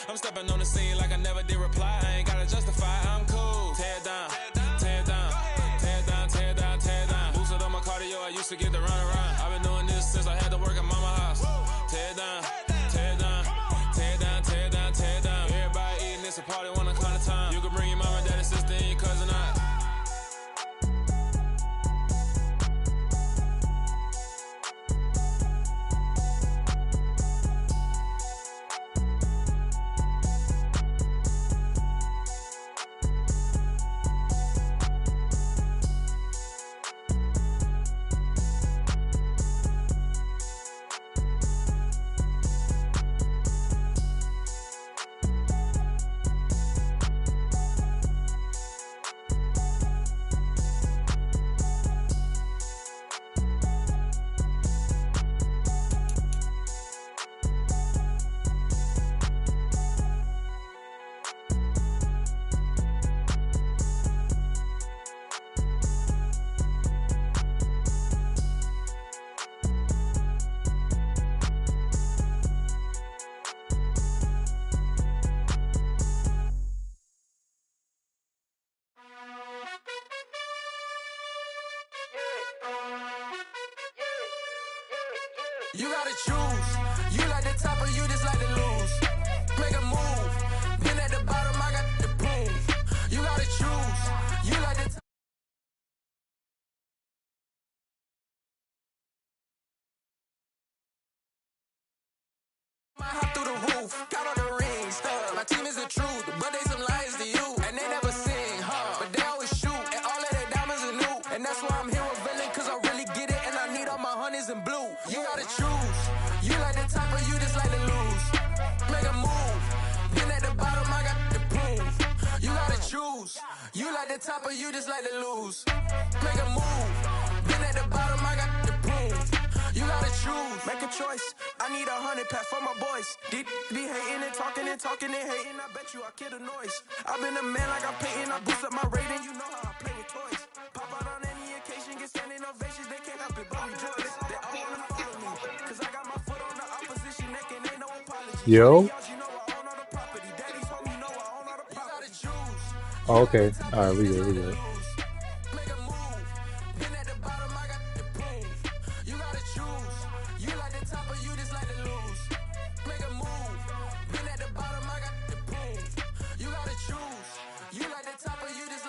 I'm stepping on the scene like I never did reply. I ain't gotta justify, I'm cool. Tear down, tear down, tear down, tear down, tear down. Boosted on my cardio, I used to get the run around. I've been doing this since I had to work at mama house. Tear down, tear down, tear down, tear down, tear down. Everybody eating, it's a party, one kind of time. You can bring your mama, daddy, sister, and your cousin out. You gotta choose. You like the top or you just like to lose. Make a move. Been at the bottom, I got the proof. You gotta choose. You like the top. I hop through the roof, count on the rings, stuff. My team is the truth, but they some liars to you. And they never sing, but they always shoot. And all of their diamonds are new. And that's why I'm here with villain, cause I really get it. And I need all my honeys in blue. You gotta choose. You like the top or you just like to lose. Make a move. Been at the bottom, I got the proof. You gotta choose. You like the top or you just like to lose. Make a move. Been at the bottom, I got the proof. You gotta choose. Make a choice. I need 100 pack for my boys. Be hating and talking and talking and hating. I bet you I kill the noise. I've been a man like I'm painting. I boost up my rating. You know how I play with toys. Pop out on any occasion, get standing ovations. They can't help it but rejoice. They all wanna follow me. Cause I got my foot on the opposition neck and ain't no apology. Yo. You know I own all the property. Daddy's home, you know I own all the property. Oh, okay. Alright, we good, we good.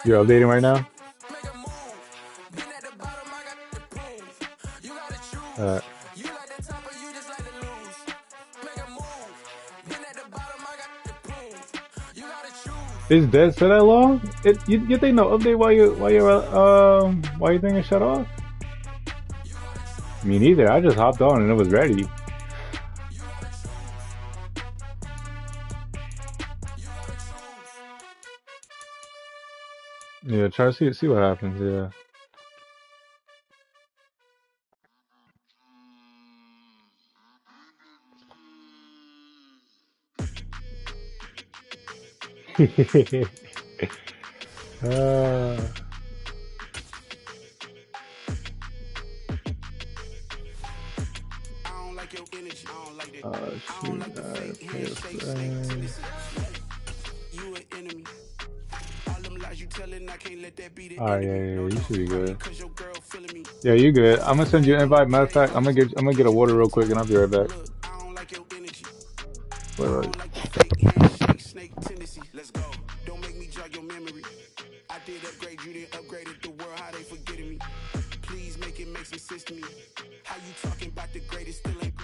You're updating right now? Alright. Is dead for that long? You think no update while your thing is shut off? Me neither. I just hopped on and it was ready. Yeah, try to see what happens. Yeah. Alright, yeah, you should be good. Yeah, you good. I'm gonna send you an invite. Matter of fact, I'm gonna get a water real quick and I'll be right back. Wait. Let's go. Don't make me jog your memory. I did upgrade, you didn't upgrade it. The world, how they forgetting me. Please make it make some sense to me. How you talking about the greatest, still ain't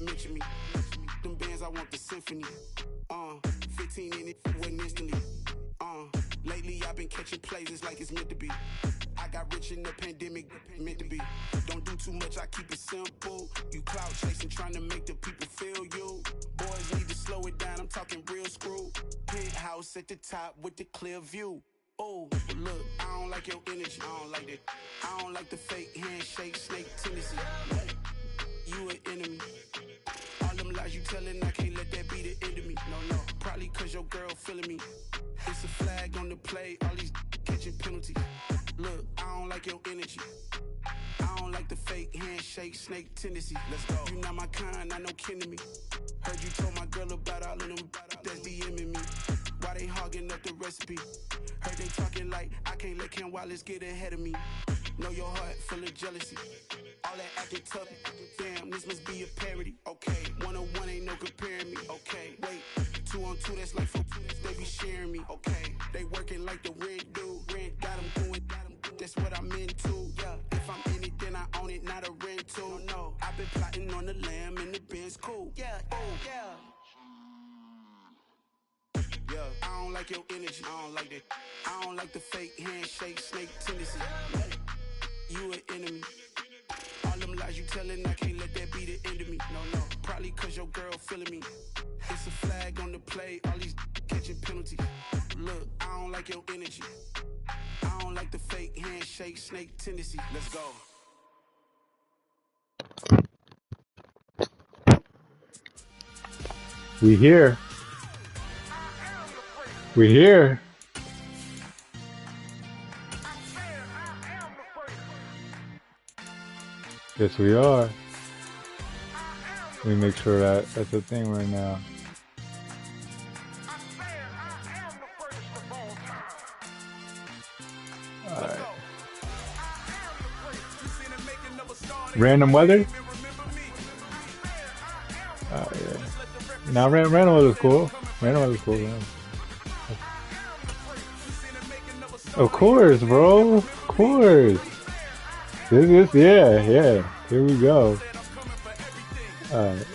mention me. Them bands, I want the symphony. 15 in it, went instantly. Lately I've been catching plays, it's like it's meant to be. I got rich in the pandemic, meant to be. Don't do too much, I keep it simple. You clout chasing, trying to make the people feel you. Boys need to slow it down, I'm talking real screw. Penthouse at the top with the clear view. Oh, look, I don't like your energy, I don't like that. I don't like the fake handshake, snake tendency. You an enemy. All them lies you telling, I can't let that be the end of me. No, probably cause your girl feeling me. It's a flag on the play, all these catching penalties. Look, I don't like your energy. I don't don't like the fake handshake, snake tendency. Let's go. You not my kind, I know kin to me. Heard you told my girl about all of them that's DMing me. Why they hogging up the recipe? Heard they talking like I can't let Ken Wallace get ahead of me. Know your heart full of jealousy. All that acting tough. Damn, this must be a parody. Okay, 1-on-1 ain't no comparing me. Okay, wait, 2-on-2 that's like 4. They be sharing me. Okay, they working like the rent dude. Rent got them doing. That's what I'm into. Yeah, if I'm in it, then I own it, not a rental. No, I've been plotting on the lamb and the Benz cool. Yeah, oh yeah. Yeah, I don't like your energy. I don't like that. I don't like the fake handshake, snake tendency. You an enemy. All them lies you telling, I can't let that be the end of me. No, probably cause your girl feeling me. It's a flag on the play, all these catching penalties. Look, I don't like your energy. I don't like the fake handshake, snake tendency. Let's go. We here. We here. Yes, we are. Let me make sure that that's a thing right now. All right. Random weather? Oh, yeah. Now, random weather's cool. Random weather's cool, yeah. Of course, bro. Of course. This is, yeah. Here we go. Alright.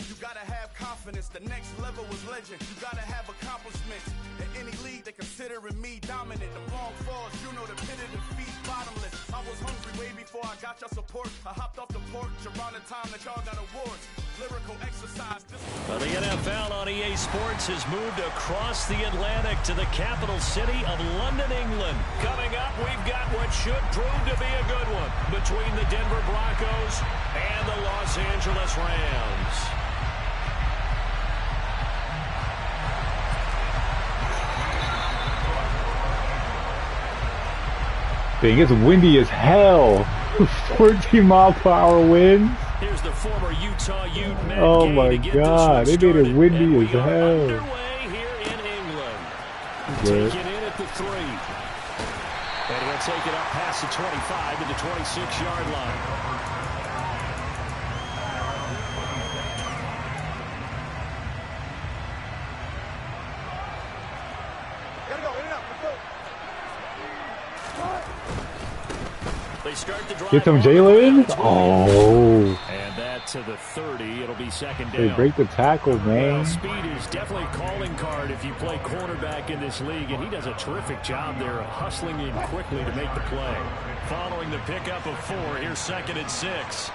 You gotta have confidence. The next level was legend. You gotta have accomplishments. In any league, they considering me dominant. The long falls, you know the pit of defeat, bottomless. I was hungry way before I got your support. I hopped off the porch around the time that y'all got awards. Lyrical exercise. Well, the NFL on EA Sports has moved across the Atlantic to the capital city of London, England. Coming up, we've got what should prove to be a good one between the Denver Broncos and the Los Angeles Rams. Dang, it's windy as hell. 14-mile-per-hour winds. Here's the former Utah Ute, Matt Oh Gay, my to get God, this they one made it started. windy And as we are hell. underway here in England. Good. Taken in at the 3. And he'll take it up past the 25 to the 26-yard line. They start the drive. Get some Jalen. Oh. And that to the 30. It'll be second They down. break the tackle, Well, man. speed is definitely a calling card if you play cornerback in this league, and he does a terrific job there of hustling in quickly to make the play. Following the pickup of 4, here's second and 6.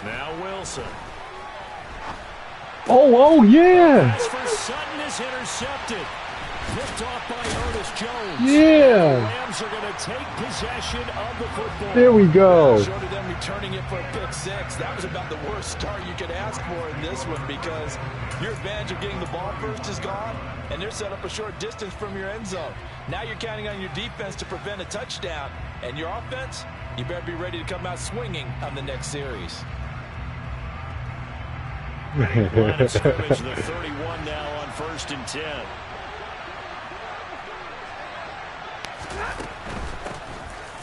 Now Wilson. Oh, yeah. Pass for Sutton is intercepted. Picked off by Ernest Jones. Yeah. The Rams are going to take possession of the football. There we go. Short of them returning it for a pick 6, that was about the worst start you could ask for in this one, because your advantage of getting the ball first is gone, and they're set up a short distance from your end zone. Now you're counting on your defense to prevent a touchdown, and your offense, you better be ready to come out swinging on the next series. Line of scrimmage, the 31 now on 1st and 10.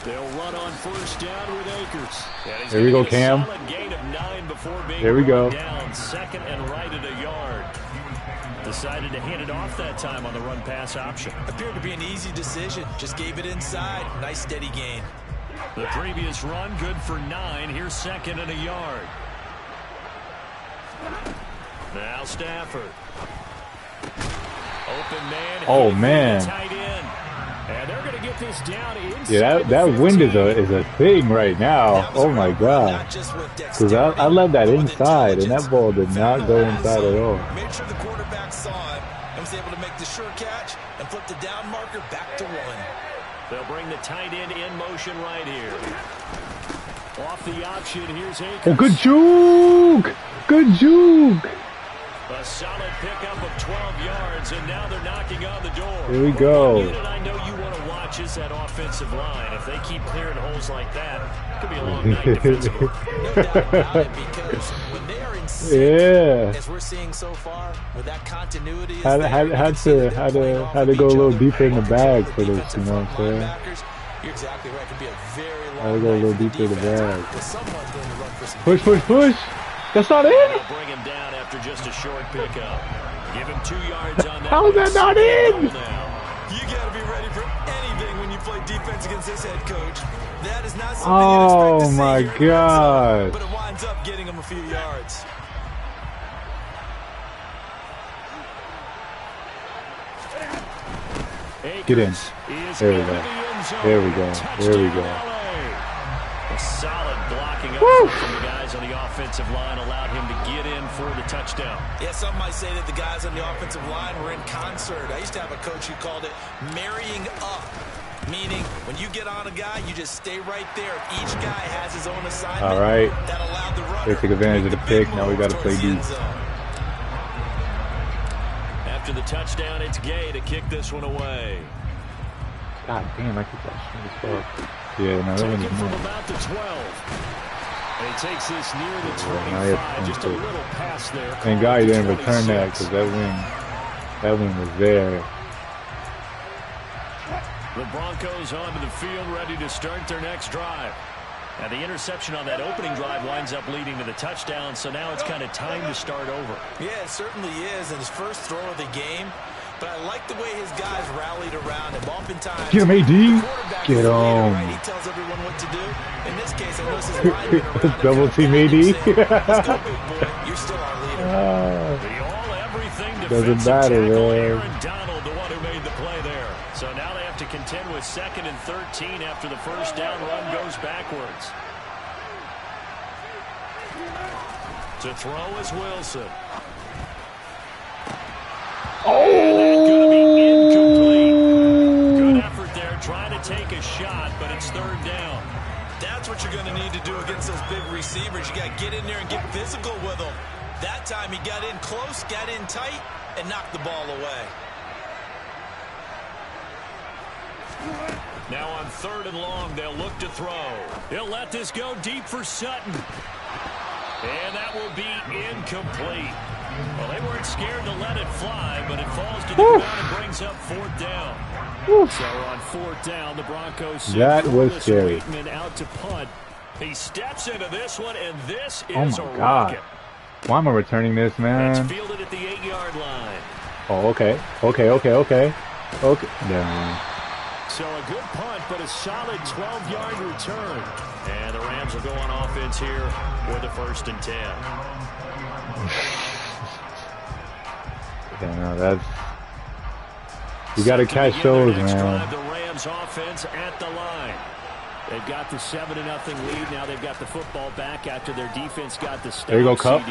They'll run on 1st down with Akers. There we go, Cam. Solid gain of 9 before being There we go. down. 2nd and right at a yard. Decided to hand it off that time on the run-pass option. Appeared to be an easy decision. Just gave it inside. Nice steady gain. The previous run good for 9. Here's 2nd and a yard. Now Stafford. Open man. Oh, man. Tight end. And they're going to get this down inside. Yeah, that wind is a thing right now. Oh my God. Because I led that inside, and that ball did not go inside at all. Made sure the quarterback saw it and was able to make the sure catch and flip the down marker back to 1. They'll bring the tight end in motion right here. Off the option, here's Akers. Oh, good juke! Good juke. A solid pickup of 12 yards, and now they're knocking on the door. Here we go. One unit I know you want to watch is that offensive line. If they keep clearing holes like that, it could be a long night defensively. No doubt about it, because when they are in sync, as we're seeing so far, with that continuity, had to go a little deeper in the bag for this, you know what I'm saying? You're exactly right. It could be a very long Had to go a little deeper in the bag. Someone's going to run for some Push, push, push. That's not it. They'll bring him down after just a short pickup. Give him 2 yards on that. How is that not in? You got to be ready for anything when you play defense against this head coach. That is not something Oh you expect to my see God. but it winds up getting him a few yards. Get in. There we go. There we go. There we go. A solid blocking up from the guys on the offensive line allowed him to get in for the touchdown. Yeah, some might say that the guys on the offensive line were in concert. I used to have a coach who called it marrying up, meaning when you get on a guy, you just stay right there. Each guy has his own assignment. All right. That allowed the runner They took advantage of the pick. Now we got to play deep. After the touchdown, it's Gay to kick this one away. God damn, I keep that shit as fuck. Yeah, no, that one's from more. about the 12. And he takes this near the 25. Just a little pass there. Thank God he didn't return that because that wing was there. The Broncos onto the field, ready to start their next drive. And the interception on that opening drive winds up leading to the touchdown, so now it's kind of time to start over. Yeah, it certainly is. And his first throw of the game. But I like the way his guys rallied around him. Oftentimes, get him, AD. Get him. Right? He tells everyone what to do. In this case, I notice his linemen around double team AD. Let's go, big boy. You're still our leader. The all-everything Doesn't defensive matter, tackle, man. Aaron Donald, the one who made the play there. So now they have to contend with 2nd and 13 after the first down run goes backwards. To throw is Wilson. Oh! Going to be incomplete. Good effort there, trying to take a shot, but it's 3rd down. That's what you're going to need to do against those big receivers. You got to get in there and get physical with them. That time he got in close, got in tight, and knocked the ball away. Now on 3rd and long, they'll look to throw. He'll let this go deep for Sutton. And that will be incomplete. Well, they weren't scared to let it fly, but it falls to the ground and brings up 4th down. So on 4th down, the Broncos that was scary. Waitman out to punt. He steps into this one, and this Oh is my a God. rocket. Why am I returning this, man? It's fielded at the 8-yard line. Oh, okay. Okay. Damn. So a good punt, but a solid 12-yard return. And the Rams will go on offense here with a 1st and 10. Yeah, no, that's... You got to catch those, man. Drive, the Rams offense at the line. They've got the 7-0 lead. Now they've got the football back after their defense got the stop. There you go, Cup.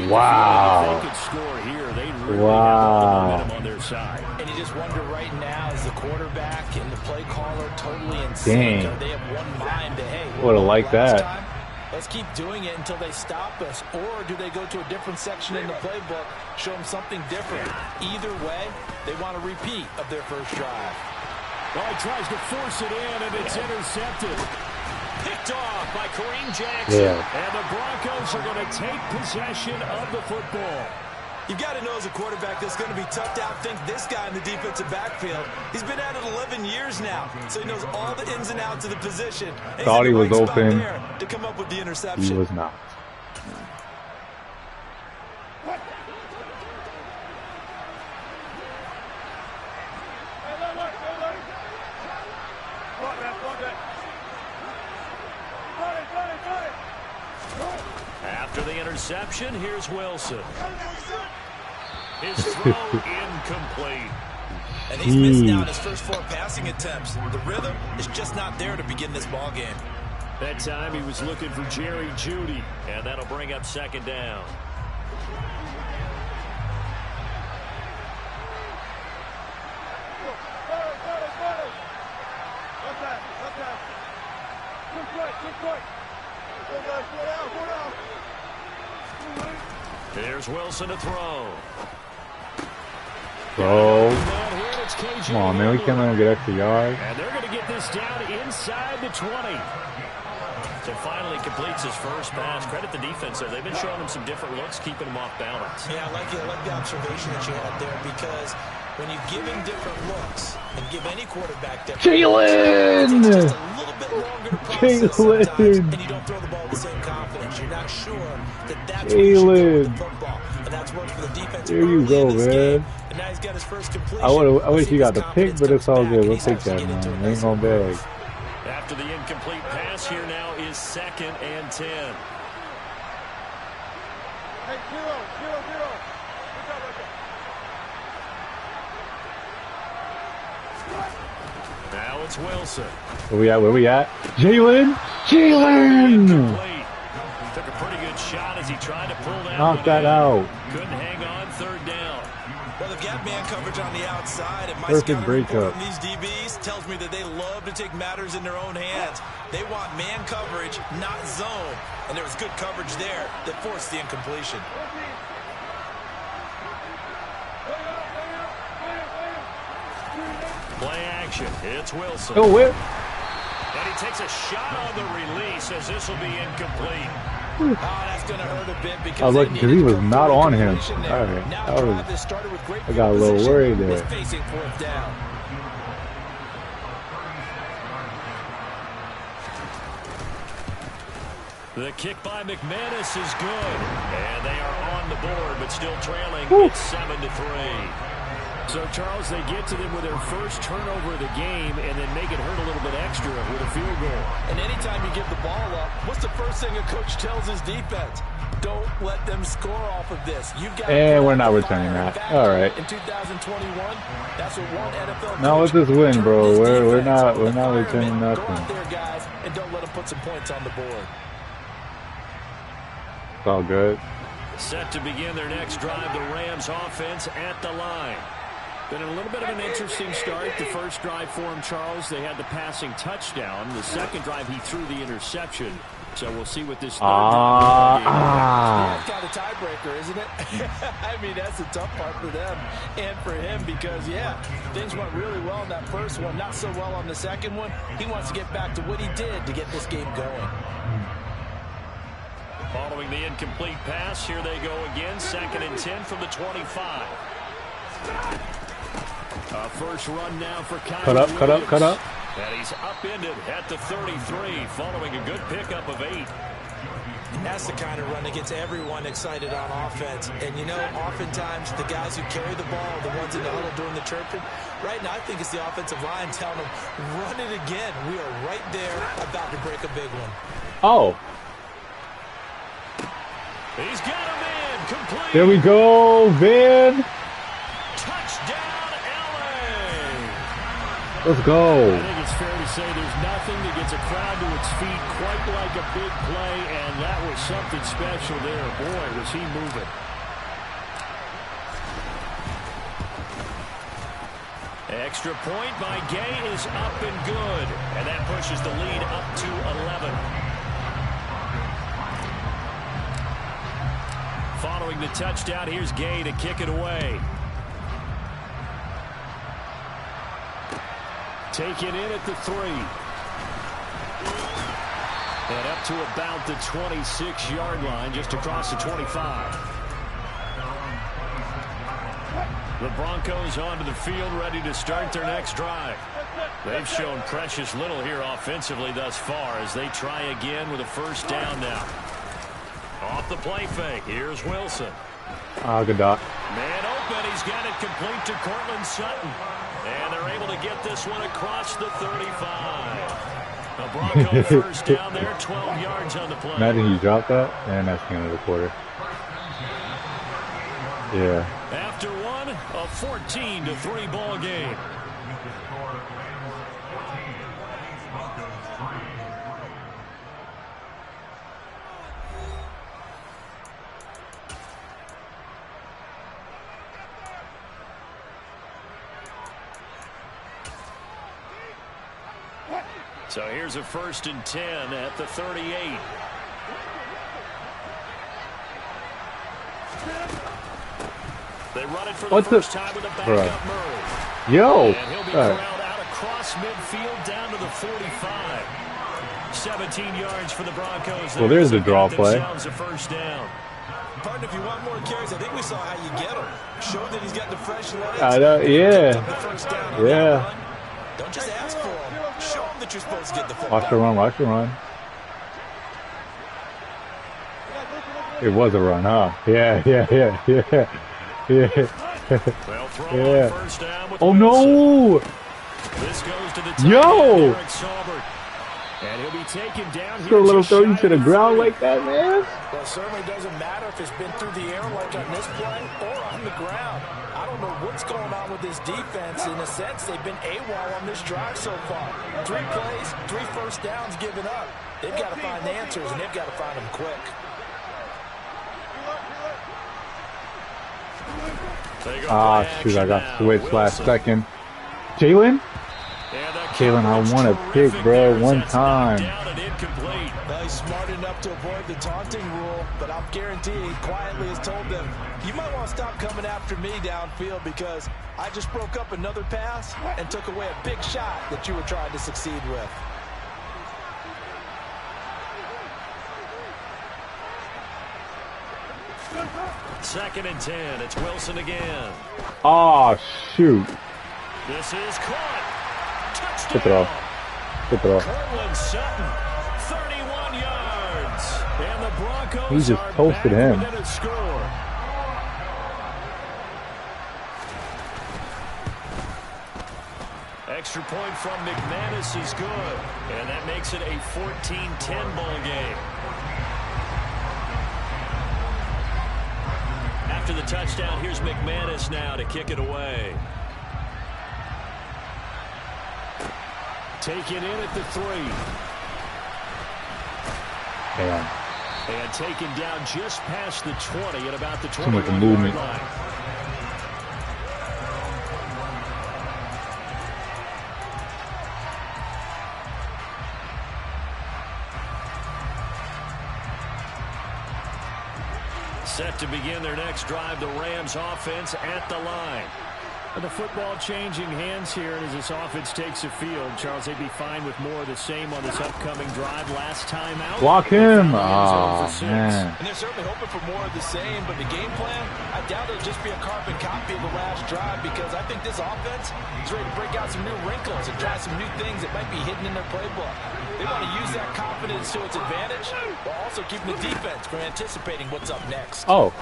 Wow. If they could score here, they really have all the momentum on their side. And you just wonder right now, is the quarterback and the play caller totally in sync? Dang. Or they have one mind to, hey, Would have liked that. time, let's keep doing it until they stop us. Or do they go to a different section in the playbook, show them something different? Either way, they want a repeat of their first drive. Well, he tries to force it in, and it's intercepted. Picked off by Kareem Jackson. Yeah. And the Broncos are going to take possession of the football. You've got to know as a quarterback that's going to be tough to outthink this guy in the defensive backfield. He's been at it 11 years now, so he knows all the ins and outs of the position. And Thought he was open. To come up with the interception. He was not. After the interception, here's Wilson. His throw incomplete. And he's missed out his first 4 passing attempts. The rhythm is just not there to begin this ball game. That time he was looking for Jerry Jeudy, and that'll bring up 2nd down. Here's Wilson to throw. Bro. Come on, man. We can't let him get extra yards. And they're going to get this down inside the 20. So finally completes his first pass. Credit the defense, though. They've been showing him some different looks, keeping him off balance. Yeah, I like the observation that you had there, because when you give him different looks and give any quarterback different Jalen! looks, it takes just a little bit longer to process sometimes, and you don't throw the ball with the same confidence. You're not sure that's where you should go with the football. And that's worked for the defense. There you go, man. And now he's got his first completion. I wish he got the pick, but it's all good. We'll take that, man. Ain't gonna beg. After the incomplete pass, here now is 2nd and 10. Hey, 0-0-0. Now it's Wilson. Where we at? Jalen! Jalen! Took a pretty good shot as he tried to pull that. Knock that out. Couldn't hang on, 3rd down. Well, they've got man coverage on the outside, and my Perfect scouting report breakup. from these DBs tells me that they love to take matters in their own hands. They want man coverage, not zone. And there was good coverage there that forced the incompletion. Play action. It's Wilson. Oh, where? And he takes a shot on the release as this will be incomplete. Oh, that's going to hurt a bit because I was looking because he was not on him. All right. I got a little worried there. Facing 4th down. The kick by McManus is good. And they are on the board, but still trailing. It's 7-3. So, Charles, they get to them with their first turnover of the game and then make it hurt a little bit extra with a field goal. And anytime you give the ball up, what's the first thing a coach tells his defense? Don't let them score off of this. You've got and we're not returning that. All right. In 2021, that's what one NFL now let's just win, bro. We're not returning nothing. Go out there, guys, and don't let them put some points on the board. It's all good. Set to begin their next drive, the Rams offense at the line. Been a little bit of an interesting start. The first drive for him, Charles, they had the passing touchdown. The second drive, he threw the interception. So we'll see what this third drive That's kind of a tiebreaker, isn't it? I mean, that's the tough part for them and for him because, yeah, things went really well in that first one, not so well on the second one. He wants to get back to what he did to get this game going. Following the incomplete pass, here they go again. 2nd and 10 from the 25. First run now for Kyle Cut up, Williams. cut up, cut up. And he's upended at the 33, following a good pickup of 8. That's the kind of run that gets everyone excited on offense. And, you know, oftentimes the guys who carry the ball, the ones in the huddle doing the chirping, right now I think it's the offensive line telling them, run it again. We are right there about to break a big one. Oh. He's got him in. Complete. There we go, Vin. Touchdown, LA. Let's go. I think it's fair to say there's nothing that gets a crowd to its feet quite like a big play, and that was something special there. Boy, was he moving. Extra point by Gay is up and good, and that pushes the lead up to 11. Following the touchdown, here's Gay to kick it away. Taken in at the 3. And up to about the 26-yard line, just across the 25. The Broncos onto the field, ready to start their next drive. They've shown precious little here offensively thus far as they try again with a first down now. Off the play fake, here's Wilson. Good dot. Man open, he's got it complete to Cortland Sutton. And they're able to get this one across the 35. A Bronco first down there, 12 yards on the play. Imagine you drop that, and that's the end of the quarter. Yeah. After one, a 14-3 ball game. So here's a 1st and 10 at the 38. They run it for What the the? first time with a Bro. backup Murray. Yo. And he'll be corralled out across midfield down to the 45. 17 yards for the Broncos. Well, there's the draw play. Themselves a first down. Partner, if you want more carries, I think we saw how you get him. Show that he's got the fresh legs. I know, yeah. The first down on Yeah. that run. Don't just ask for him. Show him that you're supposed to get the football. Watch the run, watch the run. It was a run, huh? Yeah. Well, throw Yeah. on first down with Oh Wilson. no! This goes to the Yo! Derek Saubert. And he'll be taken down here. Throw a little just throw you shy to the of ground 30. like that, man. Well, it certainly doesn't matter if it's been through the air like on this play or on the ground. I don't know what's going on with this defense. In a sense, they've been AWOL on this drive so far. 3 plays, 3 first downs given up. They've got to find the answers, and they've got to find them quick. Ah, shoot, I got switched last second. Jalen? Jalen, I want to pick, bro, one time. Well, he's smart enough to avoid the taunting rule, but I'll guarantee he quietly has told them, you might want to stop coming after me downfield because I just broke up another pass and took away a big shot that you were trying to succeed with. Second and 10. It's Wilson again. Oh, shoot. This is caught. Good throw. Touchdown. Good throw. Cortland Sutton, 31 yards. And the Broncos He just are toasted back him. within a score. Extra point from McManus is good. And that makes it a 14-10 ball game. After the touchdown, here's McManus now to kick it away. Taken in at the 3. Damn. And taken down just past the 20 at about the Too much 21-yard movement. line. Set to begin their next drive, the Rams offense at the line. And the football changing hands here as this offense takes a field. Charles, they'd be fine with more of the same on this upcoming drive. Last time out. Block him. Oh, man. And they're certainly hoping for more of the same, but the game plan, I doubt it'll just be a carbon copy of the last drive because I think this offense is ready to break out some new wrinkles and try some new things that might be hidden in their playbook. They want to use that confidence to its advantage while also keeping the defense from anticipating what's up next. Oh.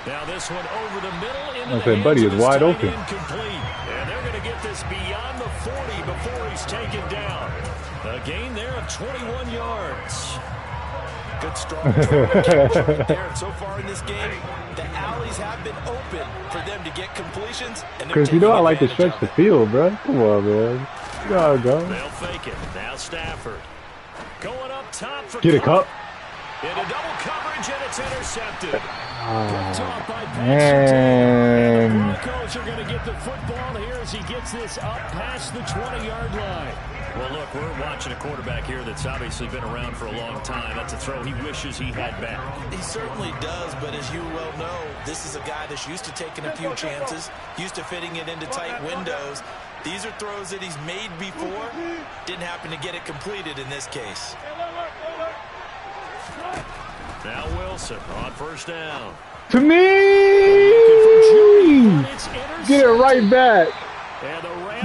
Now this one over the middle into the Okay, buddy is wide open. Incomplete. And they're going to get this beyond the 40 before he's taken down. A gain there of 21 yards. Good strong right there. And so far in this game, the alleys have been open for them to get completions. Chris, you know I like to stretch the field, bro. Come on, man. You know how it goes. They'll fake it. Now Stafford. Going up top for Get a cup. Into double coverage, and it's intercepted. Man. The Broncos are going to get the football here as he gets this up past the 20-yard line. Well, look, we're watching a quarterback here that's obviously been around for a long time. That's a throw he wishes he had back. He certainly does, but as you well know, this is a guy that's used to taking a few chances, used to fitting it into tight windows. These are throws that he's made before. Didn't happen to get it completed in this case. Now Wilson on first down. To me! Get it right back.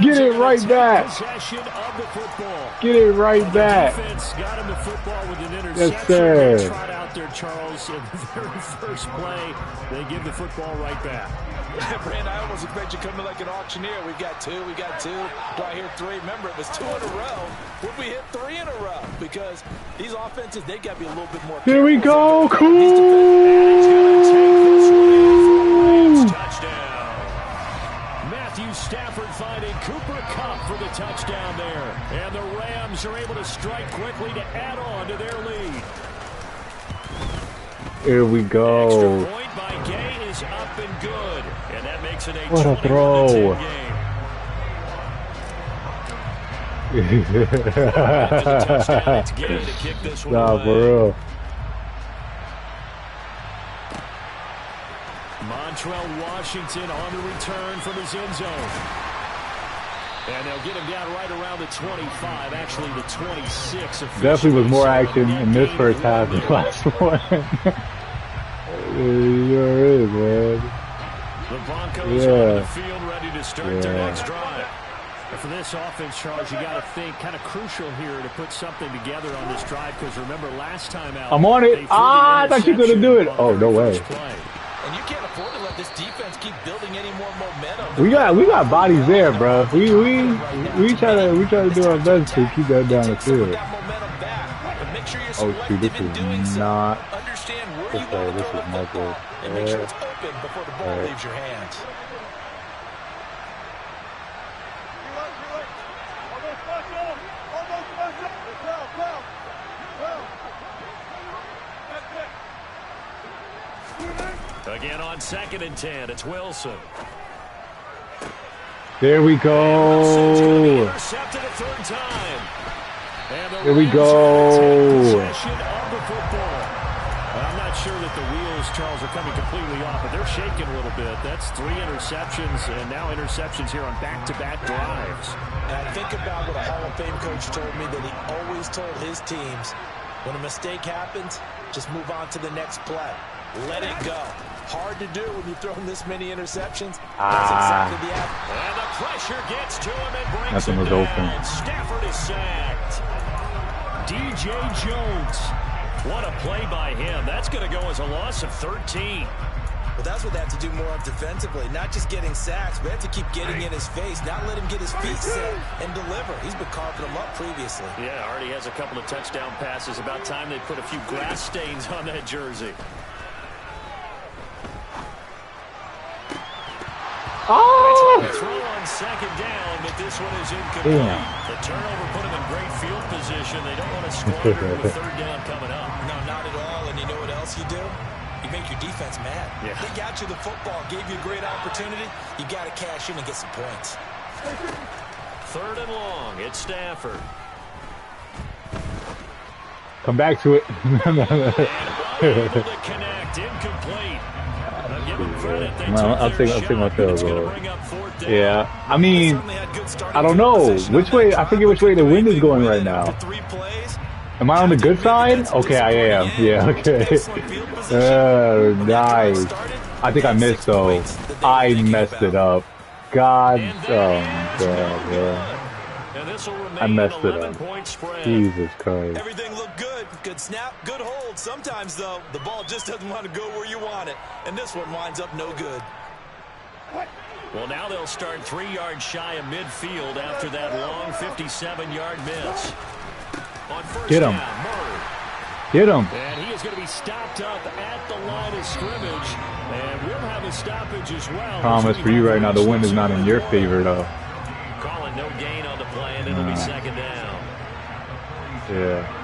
Get it right back. Possession of the football. Get it right back. Defense got him the football with an interception. Yes, sir. They trot out there, Charles, in the very first play. They give the football right back. Brand, I almost expect you coming like an auctioneer. We've got 2, we got 2. Do I hear 3? Remember, it was 2 in a row. Would we hit 3 in a row? Because these offenses, they got to be a little bit more. Here we go. Cool. Touchdown. Matthew Stafford finding Cooper Kupp for the touchdown there. And the Rams are able to strike quickly to add on to their lead. Here we go. Extra point by Gay is up and good. And that makes it a What a throw. 21-10 game. It's Gay to kick this one away. For real. Montrell Washington on the return from his end zone. And they'll get him down right around the 25, actually the 26. Definitely was more action in this first half than the last one. Sure is, man. The Broncos are on the field ready to start their next drive. And for this offense, Charles, you got to think kind of crucial here to put something together on this drive, because remember last time out, I'm on it. I thought you were going to do it. Oh, no way. And you can't afford to let this defense keep building any more momentum. We got bodies there, bro. We try to do our best to keep that down the field. Oh shoot, this is not. Okay, this is not good. And make sure it's open before the ball leaves your hands. Again on 2nd and 10, it's Wilson. There we go. Intercepted a third time. There we go. I'm not sure that the wheels, Charles, are coming completely off, but they're shaking a little bit. That's 3 interceptions, and now interceptions here on back-to-back drives. And I think about what a Hall of Fame coach told me, that he always told his teams, when a mistake happens, just move on to the next play. Let it go. Hard to do when you've thrown this many interceptions. That's exactly the act. And the pressure gets to him and brings him down. Open. Stafford is sacked. DJ Jones. What a play by him. That's going to go as a loss of 13. Well, that's what they have to do more of defensively. Not just getting sacks, but they have to keep getting in his face, not let him get his feet set and deliver. He's been carving them up previously. Yeah, already has a couple of touchdown passes. About time they put a few grass stains on that jersey. Oh! Throw on 2nd down, but this one is incomplete. The turnover put him in great field position. They don't want to squander with 3rd down coming up. No, not at all. And you know what else you do? You make your defense mad. Yeah. They got you the football, gave you a great opportunity. You got to cash in and get some points. 3rd and long. It's Stafford. Come back to it. And unable to connect. Incomplete. I'll take my field goal. Yeah, I mean, I don't know which way. I forget which way the wind is going right now. Am I on the good side? Okay, I am. Yeah, okay. Nice. I think I missed though. I messed it up. God, yeah. I messed it up. Jesus Christ. Everything looked good. Good snap, good hold. Sometimes, though, the ball just doesn't want to go where you want it. And this one winds up no good. Well, now they'll start 3 yards shy of midfield after that long 57-yard miss. On first Get him. down, Murray. Get him. And he is going to be stopped up at the line of scrimmage. And we'll have a stoppage as well. Promise for you right now, the wind is not in your favor, though. Calling no gain on the play, and it'll be 2nd down. Yeah.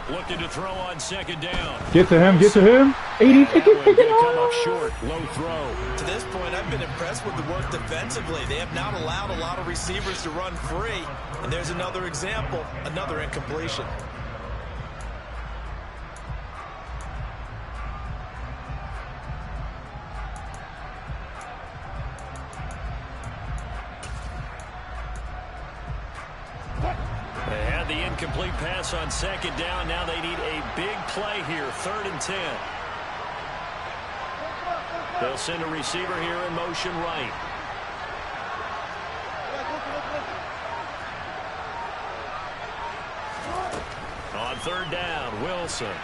Looking to throw on 2nd down. Get to him, get to him. 80, take it, take it. Come up short, low throw. To this point, I've been impressed with the work defensively. They have not allowed a lot of receivers to run free. And there's another example, another incompletion. They had the incomplete pass on 2nd down. Now they need a big play here, 3rd and 10. They'll send a receiver here in motion right. On 3rd down, Wilson.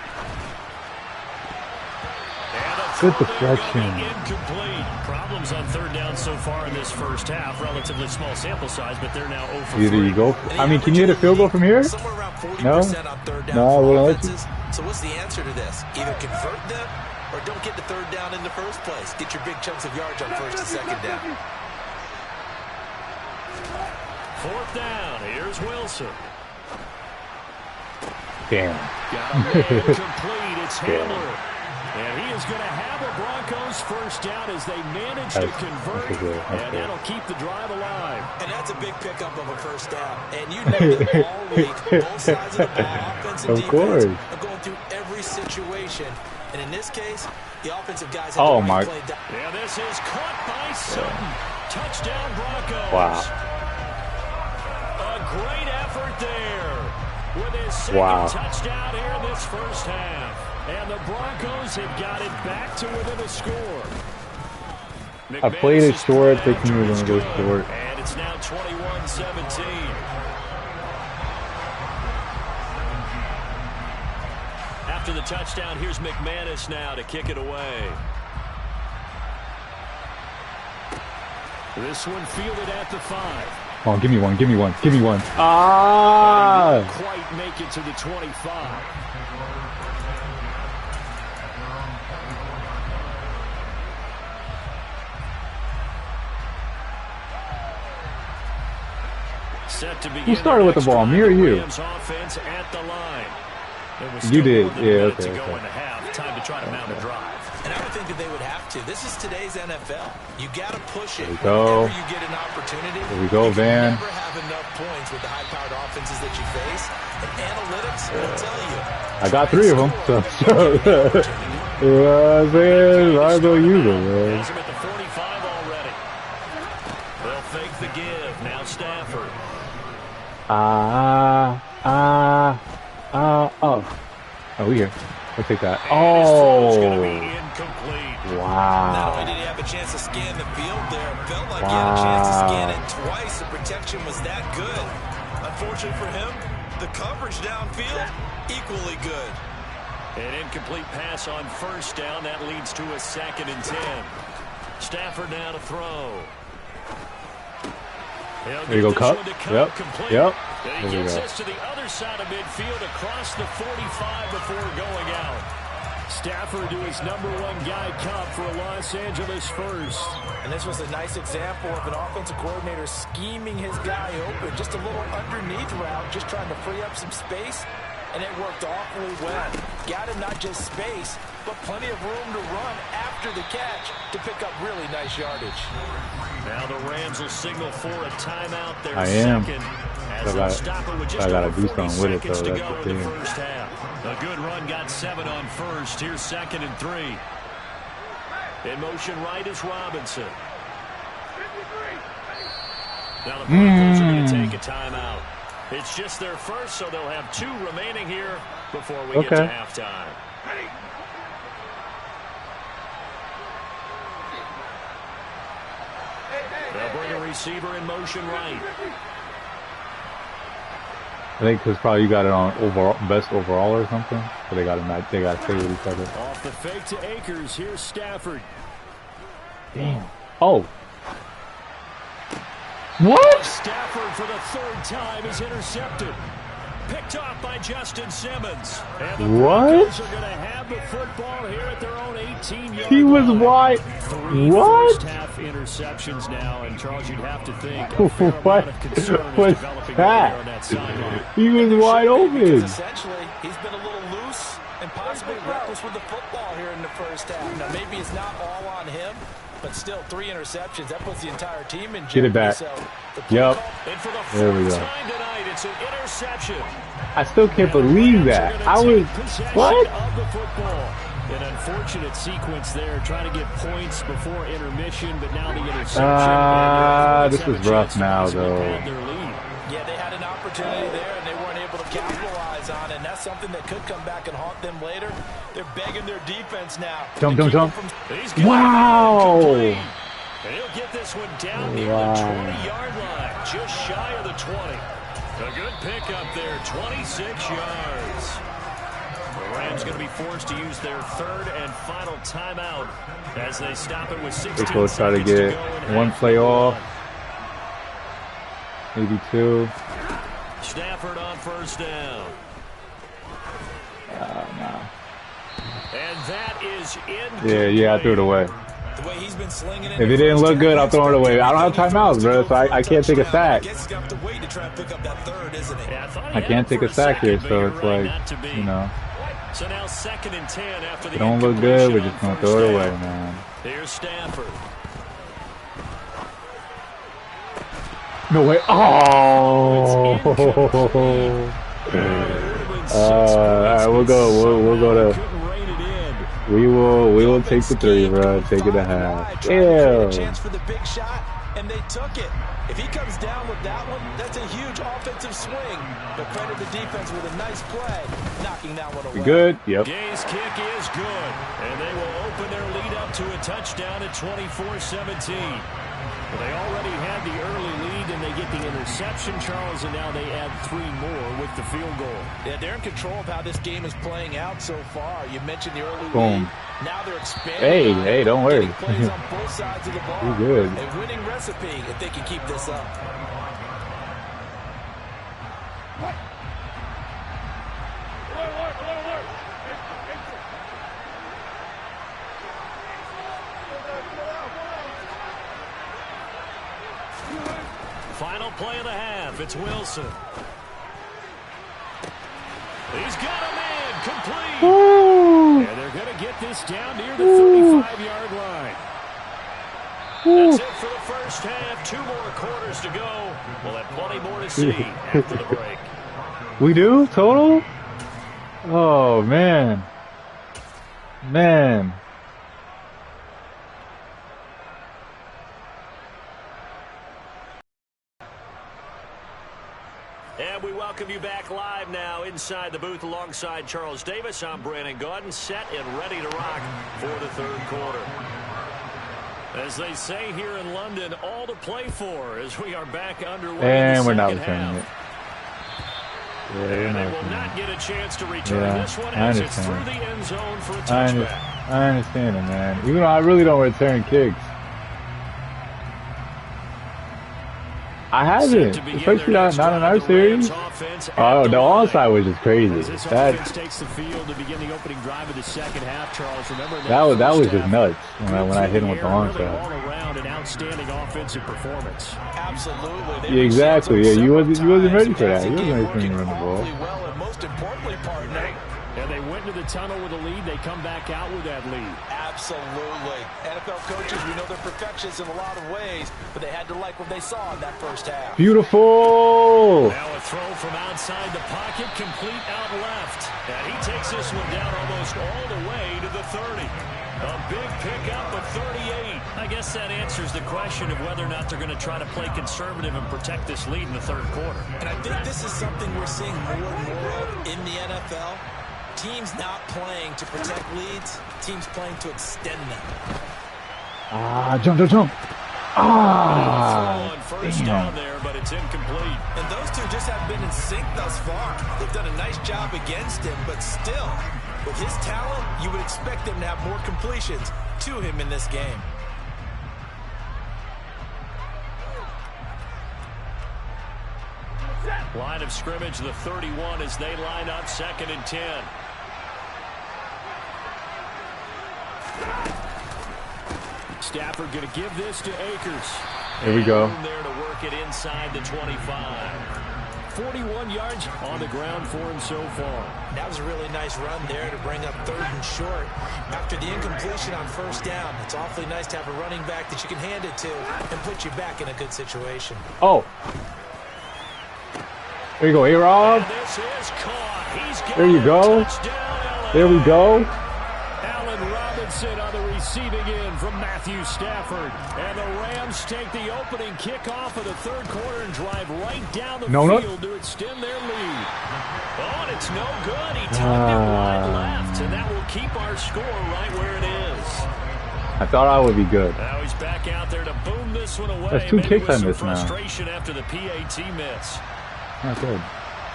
Good deflection. Incomplete. Problems on 3rd down so far in this first half. Relatively small sample size, but they're now 0 for 3. Either you go. I mean, can you hit a field goal from here? Somewhere around 40% No. on 3rd down No, I wouldn't let you. So what's the answer to this? Either convert them or don't get the 3rd down in the first place. Get your big chunks of yards on 1st and 2nd down. 4th down. Here's Wilson. Damn. Got a man complete. It's Hamler. And he is going to have a Broncos first down as they manage to convert, and that'll keep the drive alive. And that's a big pickup of a first down. And you know that all week, both sides of the ball, offense and defense, are going through every situation. And in this case, the offensive guys have to play down. Yeah, this is caught by Sutton. Touchdown Broncos. Wow. A great effort there with his second touchdown here in this first half. And the Broncos have got it back to within a score. I played it short, thinking we were going to go short. And it's now 21-17. After the touchdown, here's McManus now to kick it away. This one fielded at the 5. Come on, give me one, give me one, give me one. Ah! Didn't quite make it to the 25. Set to begin. Who started with the ball, me or you? Offense at the line. You did, yeah, okay. Time to try to mount a drive. And I would think that they would have to. This is today's NFL. You got to push it whenever you get an opportunity. There we go, Van. You never have enough points with the high-powered offenses that you face. And analytics will tell you. I got 3 of them, so you know what I'm saying? I don't use them, man. Has him at the 45 already. They'll fake the give. Now Stafford. Oh, we here. We'll take that. Oh. Wow. Not only did he have a chance to scan the field there, it felt like he had a chance to scan it twice. The protection was that good. Unfortunately for him, the coverage downfield, equally good. An incomplete pass on first down. That leads to a 2nd and 10. Stafford now to throw. There you go, Cup. Yep. Yep. And he gets this to the other side of midfield across the 45 before going out. Stafford to his #1 guy, Cup, for a Los Angeles first. And this was a nice example of an offensive coordinator scheming his guy open. Just a little underneath route, just trying to free up some space. And it worked awfully well. Got him not just space, but plenty of room to run after the catch to pick up really nice yardage. Now the Rams will signal for a timeout. Their I am. second. I gotta do something with it, though. That's the thing. A good run got 7 on first. Here's 2nd and 3. In motion right is Robinson. Now the Broncos are going to take a timeout. It's just their first, so they'll have 2 remaining here before we get to halftime. They'll bring a receiver in motion right. I think because probably you got it on overall, best overall or something. So they got to play with each other. Off the fake to Akers. Here's Stafford. Damn. Oh. What? Stafford for the 3rd time is intercepted. Picked off by Justin Simmons. And the Broncos are going to have the football here at their own 18-yard He was wide. 3 what? First-half interceptions now, and Charles, you'd have to think what was that? He was wide open. Essentially, he's been a little loose and possibly reckless with the football here in the first half. Now, maybe it's not all on him, but still 3 interceptions. That puts the entire team in jeopardy. Get it back. So Yep. There we go. Tonight, it's an interception. I still can't believe that. I was what? Of the football. An unfortunate sequence there, trying to get points before intermission, but now the interception. This is rough now, though. Yeah, they had an opportunity there, and they weren't able to capitalize on it. And that's something that could come back and haunt them later. They're begging their defense now. Jump. Wow. And he'll get this one down near the 20-yard line, just shy of the 20. A good pickup there, 26 yards. The Rams going to be forced to use their 3rd and final timeout as they stop it with 16 seconds to go. Try to get one play off, maybe 2. Stafford on first down. Nah. And that is in. Yeah, I threw it away. The way he's been slinging it. If it didn't look good, I'll throw it away. I don't have timeouts, bro, so I can't take a sack. I I can't take a sack here, so it's like, you know. So now 2nd and 10 after the Don't look good. We're just going to throw it away, man. Here's Stafford. No way. Oh. All right, we'll go. We'll go to. We will take the 3, bro. Take it a half. Yeah. Chance for the big shot, and they took it. If he comes down with that one, that's a huge offensive swing. But credit the defense with a nice play, knocking that one away. We good? Yep. Gay's kick is good, and they will open their lead up to a touchdown at 24-17. Well, they already had the early lead, and they get the interception, Charles, and now they add 3 more with the field goal. Yeah, they're in control of how this game is playing out so far. You mentioned the early Boom. lead. Now they're expanding. Hey, don't worry. Plays on both sides of the ball. We good. A winning recipe if they can keep this up. Final play of the half. It's Wilson. He's got a man complete. Woo. And they're going to get this down near the 35-yard line. That's it for the first half. 2 more quarters to go. We'll have plenty more to see after the break. We do? Total? Oh, man. Man. And we welcome you back live now inside the booth alongside Charles Davis. I'm Brandon Gaudin, set and ready to rock for the 3rd quarter. As they say here in London, all to play for as we are back underway. And we're not returning it. Yeah, and they will not get a chance to return this one as it's through the end zone for a touchback. I understand it, man. Even though I really don't return kicks. I haven't, especially not in our series. Oh, the onside was just crazy. That takes the field to begin the opening drive of the second half. Charles, remember that was just nuts when I hit him with the onside. All around an outstanding offensive performance. Absolutely. Yeah, exactly. Yeah, you wasn't ready for that. You wasn't ready for him to run the ball. Well, and most importantly, partner. And they went to the tunnel with a lead. They come back out with that lead. Absolutely. NFL coaches, we know they're perfectionists in a lot of ways, but they had to like what they saw in that first half. Beautiful. Now a throw from outside the pocket, complete out left. And he takes this one down almost all the way to the 30. A big pickup of 38. I guess that answers the question of whether or not they're going to try to play conservative and protect this lead in the 3rd quarter. And I think this is something we're seeing more and more of in the NFL. Teams not playing to protect leads, teams playing to extend them. Jump. First down there, but it's incomplete. And those two just have been in sync thus far. They've done a nice job against him, but still, with his talent, you would expect them to have more completions to him in this game. Line of scrimmage, the 31 as they line up 2nd and 10. Stafford going to give this to Akers. Here we go. And there to work it inside the 25. 41 yards on the ground for him so far. That was a really nice run there to bring up 3rd and short. After the incompletion on 1st down, it's awfully nice to have a running back that you can hand it to and put you back in a good situation. Oh. There you go, A-Rob. There you go. There we go. Allen Robinson on the receiving end from Matthew Stafford. And the Rams take the opening kickoff of the 3rd quarter and drive right down the field to extend their lead. Oh, and it's no good. He tugged it wide left, and that will keep our score right where it is. I thought I would be good. Now he's back out there to boom this one away. That's 2 kicks I missed now. Frustration after the PAT miss. Not good.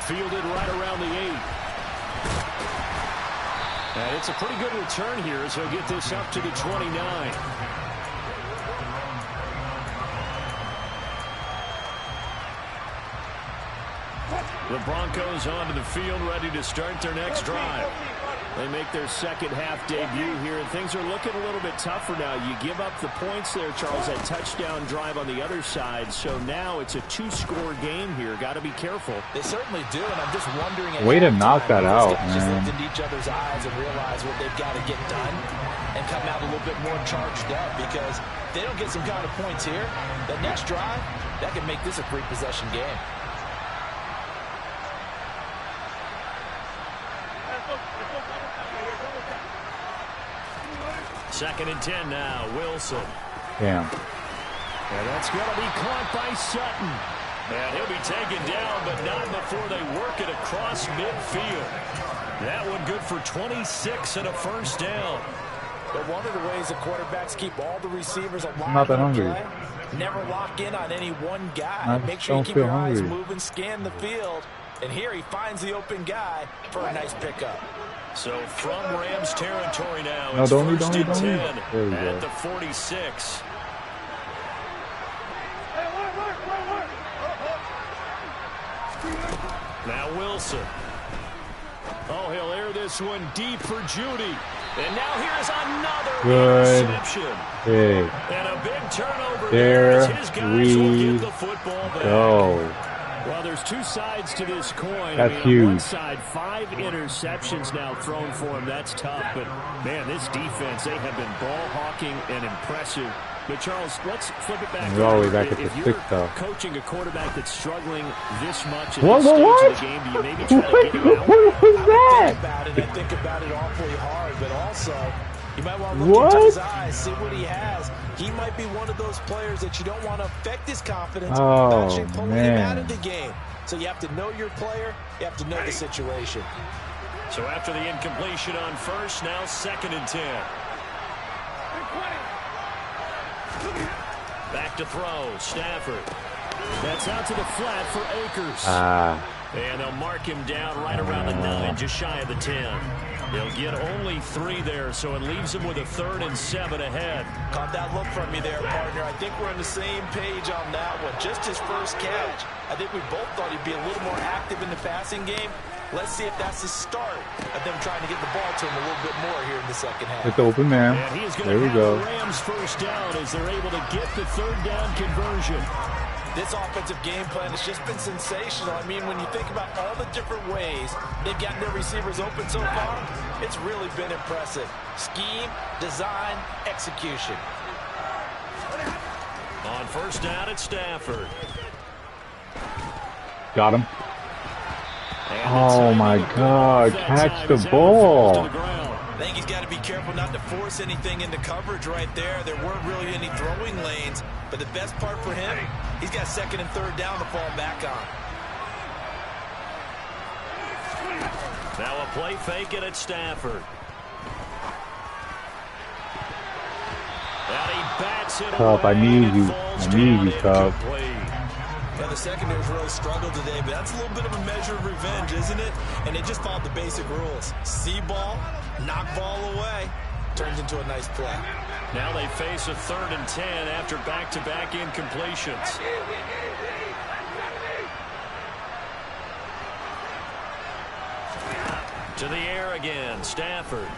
Fielded right around the 8. And it's a pretty good return here as he'll get this up to the 29. The Broncos onto the field, ready to start their next drive. They make their second half debut here, and things are looking a little bit tougher now. You give up the points there, Charles, that touchdown drive on the other side. So now it's a 2-score game here. Got to be careful. They certainly do, and I'm just wondering. Way to knock that out, man. Just look into each other's eyes and realize what they've got to get done and come out a little bit more charged up, because if they don't get some kind of points here, that next drive, that can make this a 3-possession game. Second and 10 now, Wilson. Damn. And that's going to be caught by Sutton. And he'll be taken down, but not before they work it across midfield. That one good for 26 and a first down. But one of the ways the quarterbacks keep all the receivers alive, I'm not that hungry. Never lock in on any one guy. Make sure you keep your eyes moving, scan the field. And here he finds the open guy for a nice pickup. So from Rams territory now, no, it's don't first and 10 at the 46. Now Wilson. Oh, he'll air this one deep for Judy. And now here's another interception. Big. And a big turnover There his guys will get the football back. Go. Well, there's two sides to this coin. That's huge. On one huge. side, 5 interceptions now thrown for him. That's tough. But, man, this defense, they have been ball hawking and impressive. But, Charles, let's flip it back. We're all the way back at if the you're 6, though. coaching a quarterback that's struggling this much at What? this stage What? of the game, do you maybe try to get him out? What was that? I think about it awfully hard, but also you might want to look into his eyes, see what he has. He might be one of those players that you don't want to affect his confidence by actually pulling him out of the game. So you have to know your player. You have to know the situation. So after the incompletion on first, now second and 10. Back to throw, Stafford. That's out to the flat for Akers. And they'll mark him down right around the 9, just shy of the 10. They'll get only 3 there, so it leaves them with a 3rd and 7 ahead. Caught that look from me there, partner. I think we're on the same page on that one. Just his first catch. I think we both thought he'd be a little more active in the passing game. Let's see if that's the start of them trying to get the ball to him a little bit more here in the second half. It's open, man. There we go. The Rams first down as they're able to get the 3rd down conversion. This offensive game plan has just been sensational. I mean, when you think about all the different ways they've gotten their receivers open so far, it's really been impressive. Scheme, design, execution. On first down at Stafford. Got him. Oh, my God. Catch the ball. I think he's got to be careful not to force anything into coverage right there. There weren't really any throwing lanes, but the best part for him, he's got 2nd and 3rd down to fall back on. Now a play fake it at Stafford. And he bats it Cup, I need you. I need you, Cup. Yeah, the secondary's really struggled today, but that's a little bit of a measure of revenge, isn't it? And they just followed the basic rules. See ball, knock ball away, turns into a nice play. Now they face a 3rd and 10 after back-to-back incompletions. To the air again, Stafford.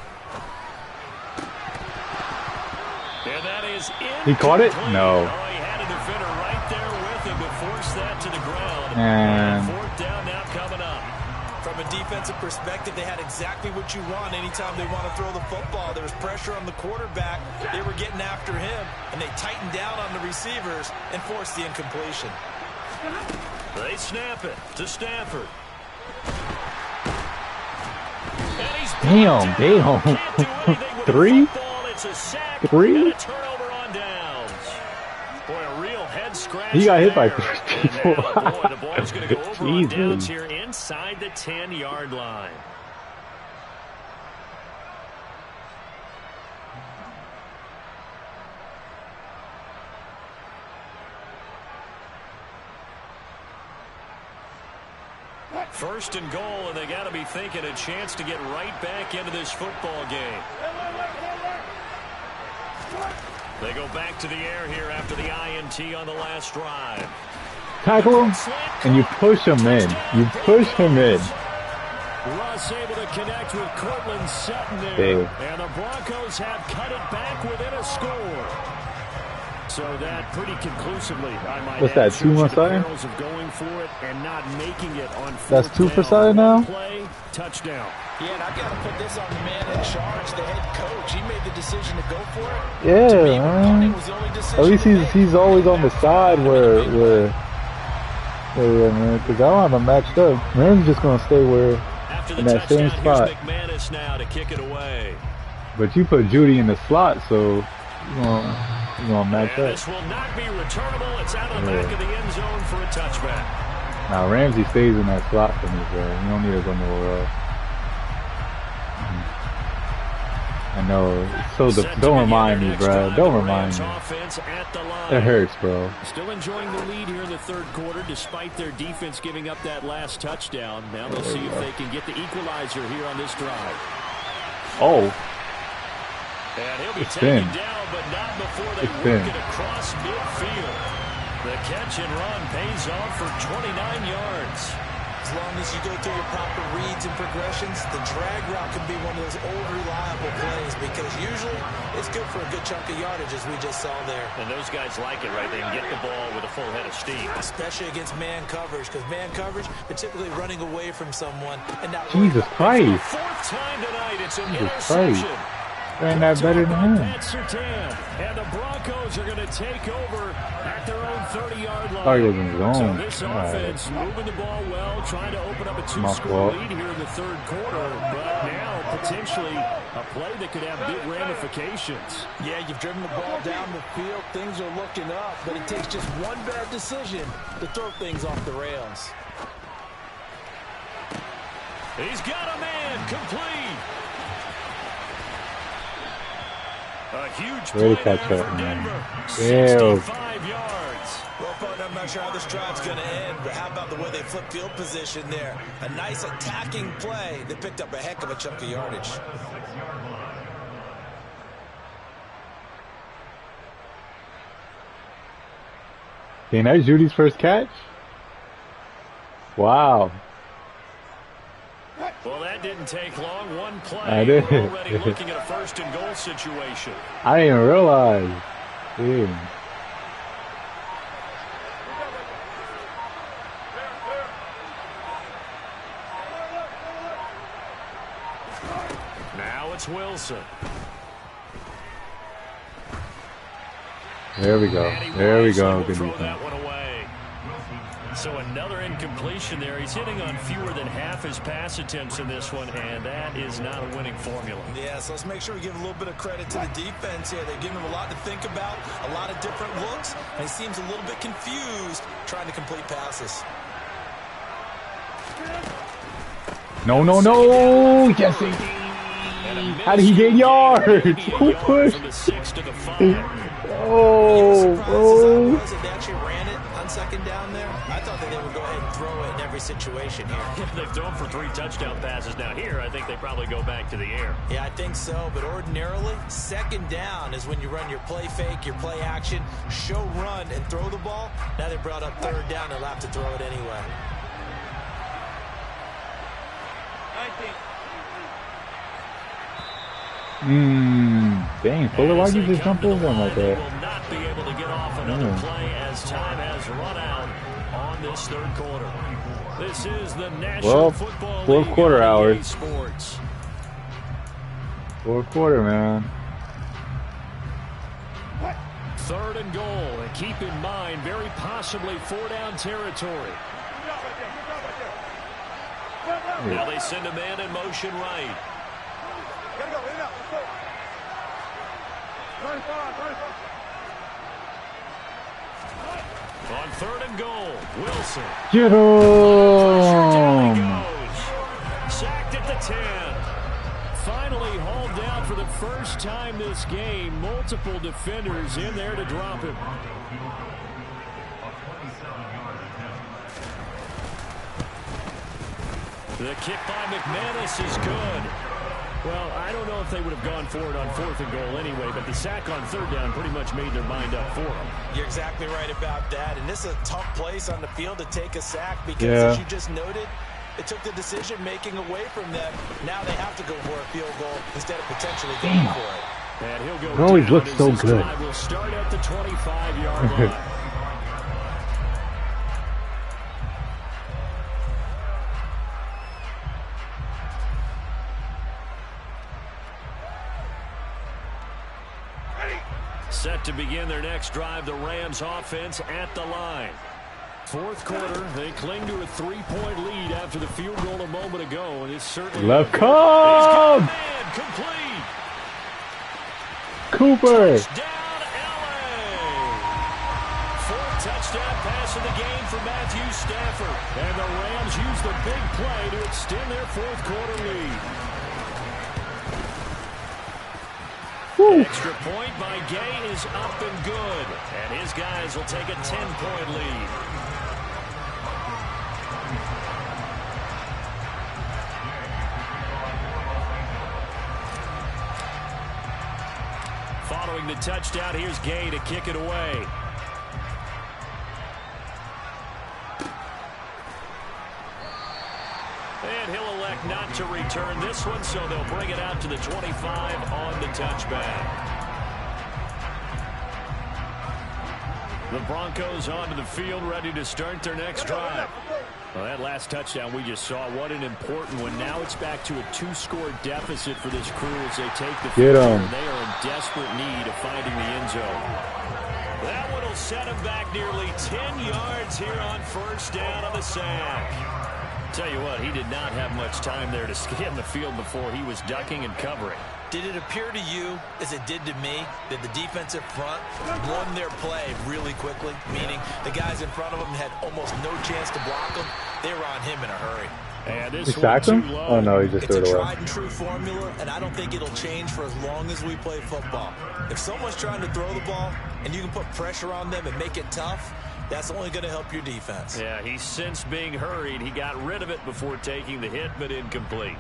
And that is He caught it? No. Oh, he had a defender right there with him to force that to the ground. And 4th down now coming up. From a defensive perspective, they had exactly what you want anytime they want to throw the football. There was pressure on the quarterback. They were getting after him, and they tightened down on the receivers and forced the incompletion. They snap it to Stafford. damn. 3? 3? Turnover on downs. Boy, a real head scratch. He got hit by there. 3 people. Boy, the ball's going to go over on downs Easily. here inside the 10-yard line. First and goal, and they got to be thinking a chance to get right back into this football game. They go back to the air here after the INT on the last drive. tackle him, and you push him in. You push him in. Russ able to connect with Cortland Sutton there. Damn. And the Broncos have cut it back within a score. So that pretty conclusively, I might What's that, 2 more side? of going for it and not making it on That's 2 for down. side now? Play, touchdown. Yeah, and I've got to put this on the man in charge, the head coach. He made the decision to go for it. Yeah, to me, man. was the only decision At least he's always on the side where because I don't have him matched up. Rams just gonna stay where After the in that same touchdown, spot. here's McManus now to kick it away. But you put Judy in the slot, so you're gonna match And up. this will not be returnable. It's out of the back of the end zone for a touchback. Now Ramsey stays in that slot for me, bro. You don't need to go nowhere else. I know. So don't remind me, bro. Don't remind me. It hurts, bro. Still enjoying the lead here in the third quarter, despite their defense giving up that last touchdown. Now they'll see if they can get the equalizer here on this drive. Oh. And he'll be It's taken thin. down, but not before they It's work thin. it across midfield. The catch and run pays off for 29 yards. As long as you go through your proper reads and progressions, the drag route can be one of those old reliable plays because usually it's good for a good chunk of yardage, as we just saw there. And those guys like it, right? They can get the ball with a full head of steam. Especially against man coverage, because man coverage, they're typically running away from someone. And not Jesus Christ. Fourth time tonight, it's an Jesus interception. Christ. Ain't that better than him? And the Broncos are going to take over at their own 30-yard line. Thought he was in his So own. this All right. offense moving the ball well, trying to open up a My two-score fault. lead here in the third quarter, but now potentially a play that could have big ramifications. Yeah, you've driven the ball down the field. Things are looking up, but it takes just one bad decision to throw things off the rails. He's got a man complete. A huge Way to play catch there up, for man. Denver. Ew. 65 yards. Well, partner, I'm not sure how this drive's going to end, but how about the way they flip field position there? A nice attacking play that picked up a heck of a chunk of yardage. Dang, that's Judy's first catch? Wow. Well, that didn't take long. One play. I did. We're already looking at a first and goal situation. I didn't even realize. Dude. Now it's Wilson. There we go. There we go. Good Throw defense. that one away. So another incompletion there. He's hitting on fewer than half his pass attempts in this one, and that is not a winning formula. Yeah, so let's make sure we give a little bit of credit to the defense here. They've given him a lot to think about, a lot of different looks, and he seems a little bit confused trying to complete passes. No, no, no. Yes, he How did he get yards? Who pushed? From the 6 to the 5. Oh, bro. They actually ran it on second down there. I thought that they would go ahead and throw it in every situation here. They've thrown for 3 touchdown passes. Now here, I think they probably go back to the air. Yeah, I think so, but ordinarily, second down is when you run your play fake, your play action, show run, and throw the ball. Now they brought up third down, they'll have to throw it anyway. 19. Dang, Fuller, why'd you just jump over him like They that? will not be able to get off another play as time has run out on this third quarter. This is the National Football fourth League quarter on hours. EA Sports. Fourth quarter, man. Third and goal, and keep in mind, very possibly 4-down territory. Now they send a man in motion right. On third and goal, Wilson. Get Down he him! goes. Sacked at the 10. Finally hauled down for the first time this game. Multiple defenders in there to drop him. The kick by McManus is good. Well, I don't know if they would have gone for it on 4th and goal anyway, but the sack on 3rd down pretty much made their mind up for them. You're exactly right about that, and this is a tough place on the field to take a sack because, as you just noted, it took the decision-making away from them. Now they have to go for a field goal instead of potentially going for it. And he'll go it always looks so good. We'll start at the 25-yard line. Set to begin their next drive, the Rams offense at the line. 4th quarter, they cling to a 3-point lead after the field goal a moment ago, and it's certainly left come complete. Cooper. Touchdown, LA. 4th touchdown pass of the game for Matthew Stafford, and the Rams use the big play to extend their 4th quarter lead. Extra point by Gay is up and good. And his guys will take a 10-point lead. Following the touchdown, here's Gay to kick it away. And he'll elect not to return this one, so they'll bring it out to the 25 on the touchback. The Broncos onto the field, ready to start their next drive. Well, that last touchdown we just saw, what an important one. Now it's back to a 2-score deficit for this crew as they take the field. They are in desperate need of finding the end zone. That one will set him back nearly 10 yards here on 1st down on the sack. Tell you what, he did not have much time there to scan the field before he was ducking and covering. Did it appear to you, as it did to me, that the defensive front won their play really quickly? Meaning the guys in front of them had almost no chance to block them. They were on him in a hurry. And this he sacked him? Oh, no, he just threw it away. It's a tried and true formula, and I don't think it'll change for as long as we play football. If someone's trying to throw the ball and you can put pressure on them and make it tough, that's only going to help your defense. Yeah, he's since being hurried. He got rid of it before taking the hit, but incomplete.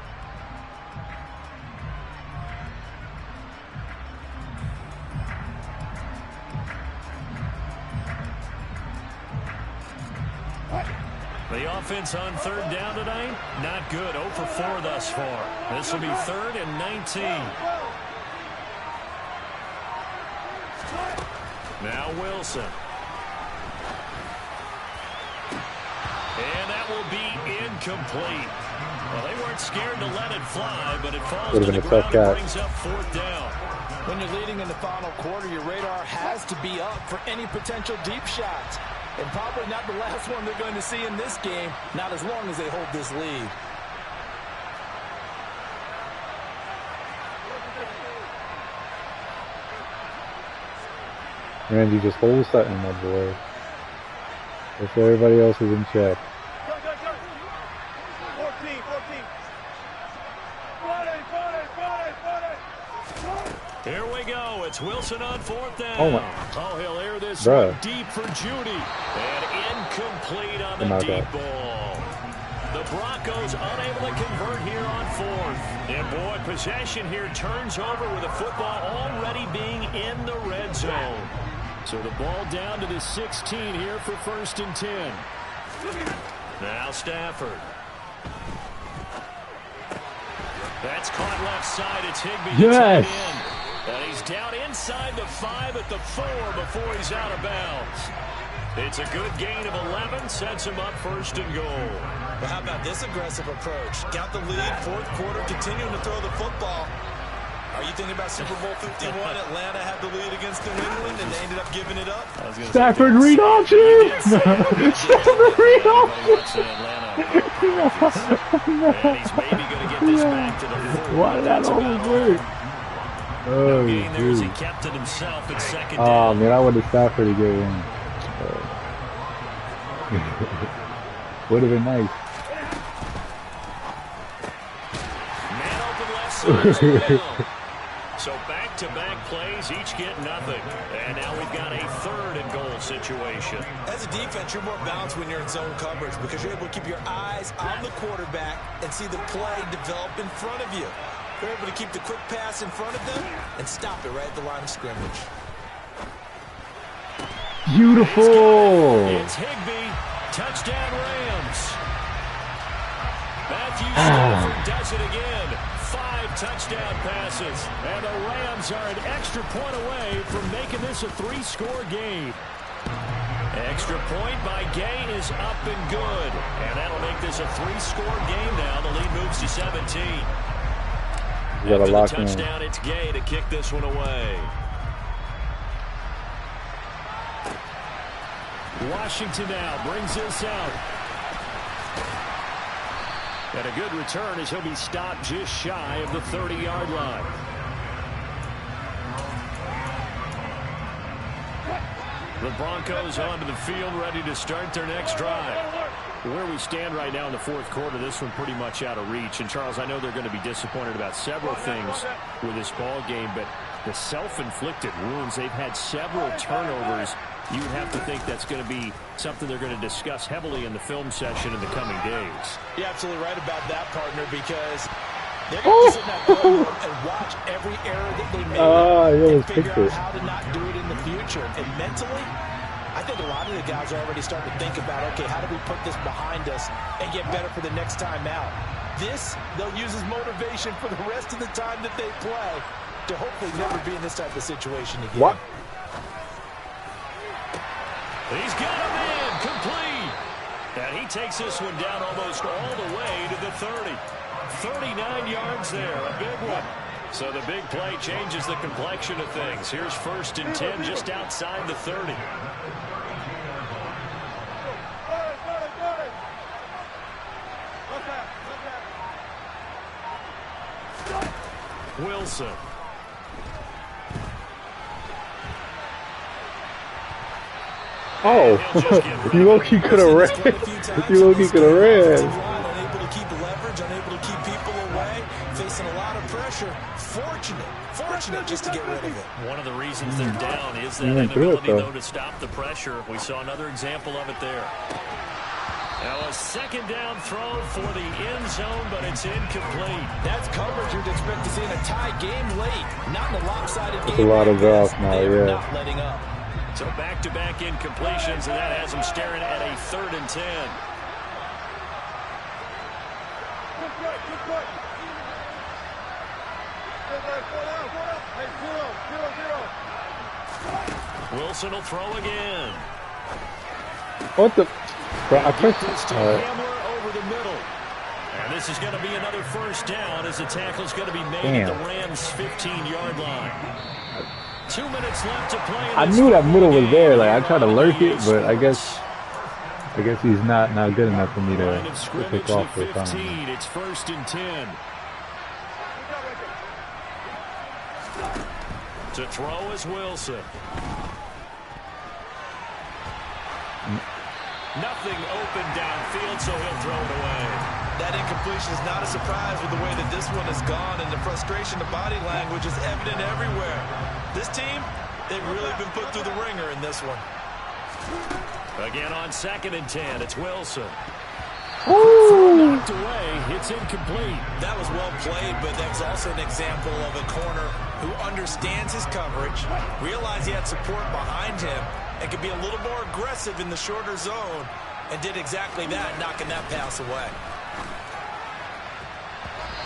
The offense on 3rd down tonight, not good. 0 for 4 thus far. This will be 3rd and 19. Now Wilson. And that will be incomplete. Well, they weren't scared to let it fly, but it falls to the ground and brings up 4th down. When you're leading in the final quarter, your radar has to be up for any potential deep shots. And probably not the last one they're going to see in this game, not as long as they hold this lead. Randy, just hold Sutton, my boy. If everybody else is in check. 14. Here we go. It's Wilson on 4th down. Oh, he'll air this deep for Judy. And incomplete on the deep ball. The Broncos unable to convert here on 4th. And boy, possession here turns over with the football already being in the red zone. So the ball down to the 16 here for 1st and 10. Now Stafford. That's caught left side. It's Higbee. Yes. And he's down inside the 5 at the 4 before he's out of bounds. It's a good gain of 11. Sets him up 1st and goal. Well, how about this aggressive approach? Got the lead, 4th quarter, continuing to throw the football. Are you thinking about Super Bowl 51? Atlanta had the lead against New England, and they ended up giving it up. Stafford read option! Stafford read option! And he's maybe going to get this back to the 4. Why did that almost work? Oh, he kept it himself at 2nd down. Oh, man, I wanted Stafford to get in. Would have been nice. Man open left side. So back-to-back plays, each get nothing. And now we've got a 3rd and goal situation. As a defense, you're more balanced when you're in zone coverage because you're able to keep your eyes on the quarterback and see the play develop in front of you. They're able to keep the quick pass in front of them and stop it right at the line of scrimmage. Beautiful. It's Higbee. Touchdown Rams. Matthew Stafford does it again. 5 touchdown passes. And the Rams are an extra point away from making this a 3-score game. Extra point by Gay is up and good. And that'll make this a 3-score game now. The lead moves to 17. After the touchdown, it's Gay to kick this one away. Washington now brings this out. And a good return as he'll be stopped just shy of the 30-yard line. The Broncos onto the field, ready to start their next drive. Where we stand right now in the fourth quarter, this one pretty much out of reach. And, Charles, I know they're going to be disappointed about several things with this ball game, but the self-inflicted wounds, they've had several turnovers. You would have to think that's going to be something they're going to discuss heavily in the film session in the coming days. You're absolutely right about that, partner, because they're going to sit in that room and watch every error that they make and figure out how to not do it in the future. And mentally, I think a lot of the guys are already starting to think about, okay, how do we put this behind us and get better for the next time out? This, they'll use as motivation for the rest of the time that they play to hopefully never be in this type of situation again. What? He's got him in, complete. And he takes this one down almost all the way to the 30. 39 yards there, a big one. So the big play changes the complexion of things. Here's 1st and 10 just outside the 30. Wilson. Oh, you low-key could have ran. You low-key could have ran. Unable to keep leverage, unable to keep people away, facing a lot of pressure. Fortunate just to get rid of it. One of the reasons they're down is that inability, though, to stop the pressure. We saw another example of it there. Now a 2nd down throw for the end zone, but it's incomplete. That's coverage you'd expect to see in a tie game late. Not in a lopsided game. It's a lot of drops now, yeah. Not letting up. So back-to-back incompletions, and that has them staring at a 3rd and 10. Wilson will throw again. What the? Bro, I pressed Hamler over the middle. And this is going to be another 1st down as the tackle's going to be made at the Rams' 15-yard line. 2 minutes left to play. I knew that middle was there. Like I tried to lurk it, but I guess he's not good enough for me to pick off this time. It's 1st and 10. To throw is Wilson. Nothing open downfield, so he'll throw it away. That incompletion is not a surprise with the way that this one has gone, and the frustration, the body language is evident everywhere. This team, they've really been put through the ringer in this one. Again on 2nd and 10, it's Wilson. Ooh. Knocked away, it's incomplete. That was well played, but that's also an example of a corner who understands his coverage, realized he had support behind him, and could be a little more aggressive in the shorter zone, and did exactly that, knocking that pass away.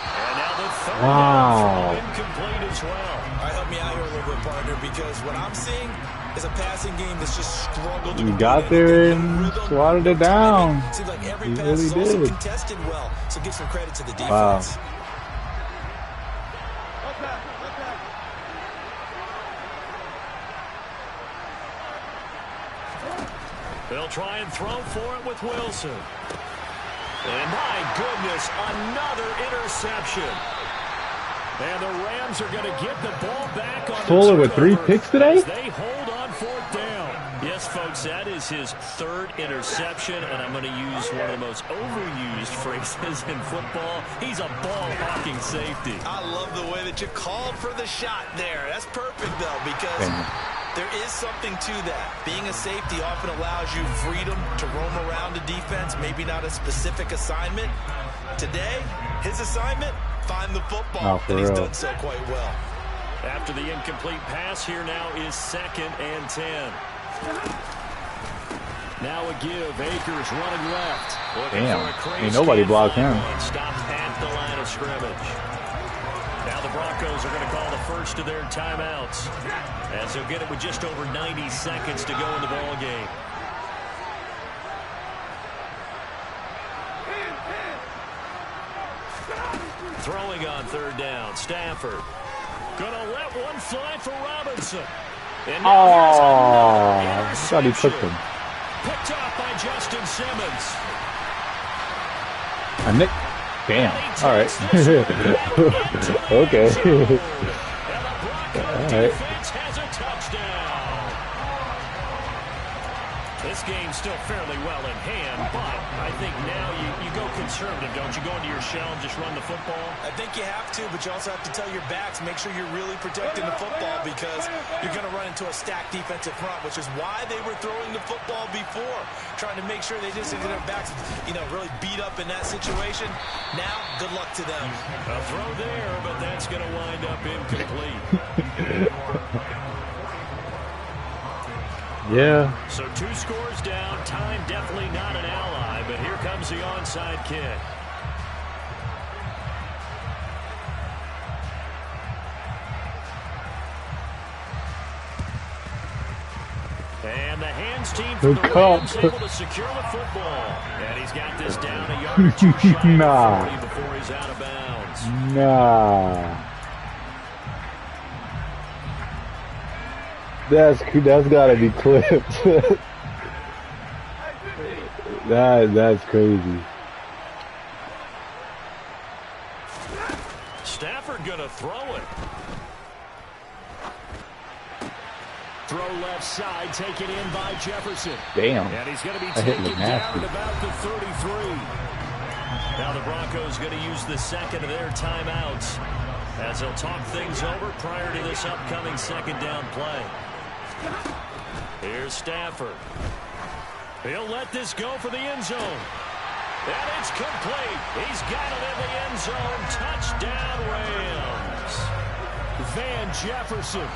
And now the 3rd down throw incomplete as well. All right, help me out here a little bit, partner, because what I'm seeing is a passing game that's just struggled to You got there and swatted it down. Seems like every You pass really is also did. contested well, so give some credit to the defense. Wow. They'll try and throw for it with Wilson. And my goodness, another interception. And the Rams are going to get the ball back on Fuller with 3 picks today? They hold on 4th down. Yes, folks, that is his 3rd interception, and I'm going to use one of the most overused phrases in football. He's a ball-hawking safety. I love the way that you called for the shot there. That's perfect, though, because there is something to that. Being a safety often allows you freedom to roam around the defense, maybe not a specific assignment. Today, his assignment, find the football, Oh, and he's real. done so quite well. After the incomplete pass, here now is 2nd and 10. Now a give. Akers running left. Damn, ain't nobody blocked him. Stopped at the line of scrimmage. Now the Broncos are going to call the first of their timeouts, as they'll get it with just over 90 seconds to go in the ball game. Throwing on 3rd down, Stafford. Gonna let one fly for Robinson. And I thought he took him. Picked off by Justin Simmons. A nick. Damn. All right. Okay. All right. Defense has a touchdown. This game's still fairly well in hand, but I think now you go conservative, don't you? Go into your shell and just run the football? I think you have to, but you also have to tell your backs, make sure you're really protecting the football, because you're going to run into a stacked defensive front, which is why they were throwing the football before, trying to make sure they just get their backs, really beat up in that situation. Now, good luck to them. A throw there, but that's going to wind up incomplete. Yeah. So 2 scores down. Time definitely not an ally, but here comes the onside kick. And the hands team for the Rams able to secure the football. And he's got this down a yard or 2 shy Nah. before he's out of bounds. Nah. That's gotta be clipped. That's crazy. Stafford gonna throw it. Throw left side, taken in by Jefferson. Damn. And he's going to be That hit taken was down nasty. at about the 33. Now the Broncos going to use the second of their timeouts as they'll talk things over prior to this upcoming 2nd down play. Here's Stafford. He'll let this go for the end zone. And it's complete. He's got it in the end zone. Touchdown, Rams. Van Jefferson,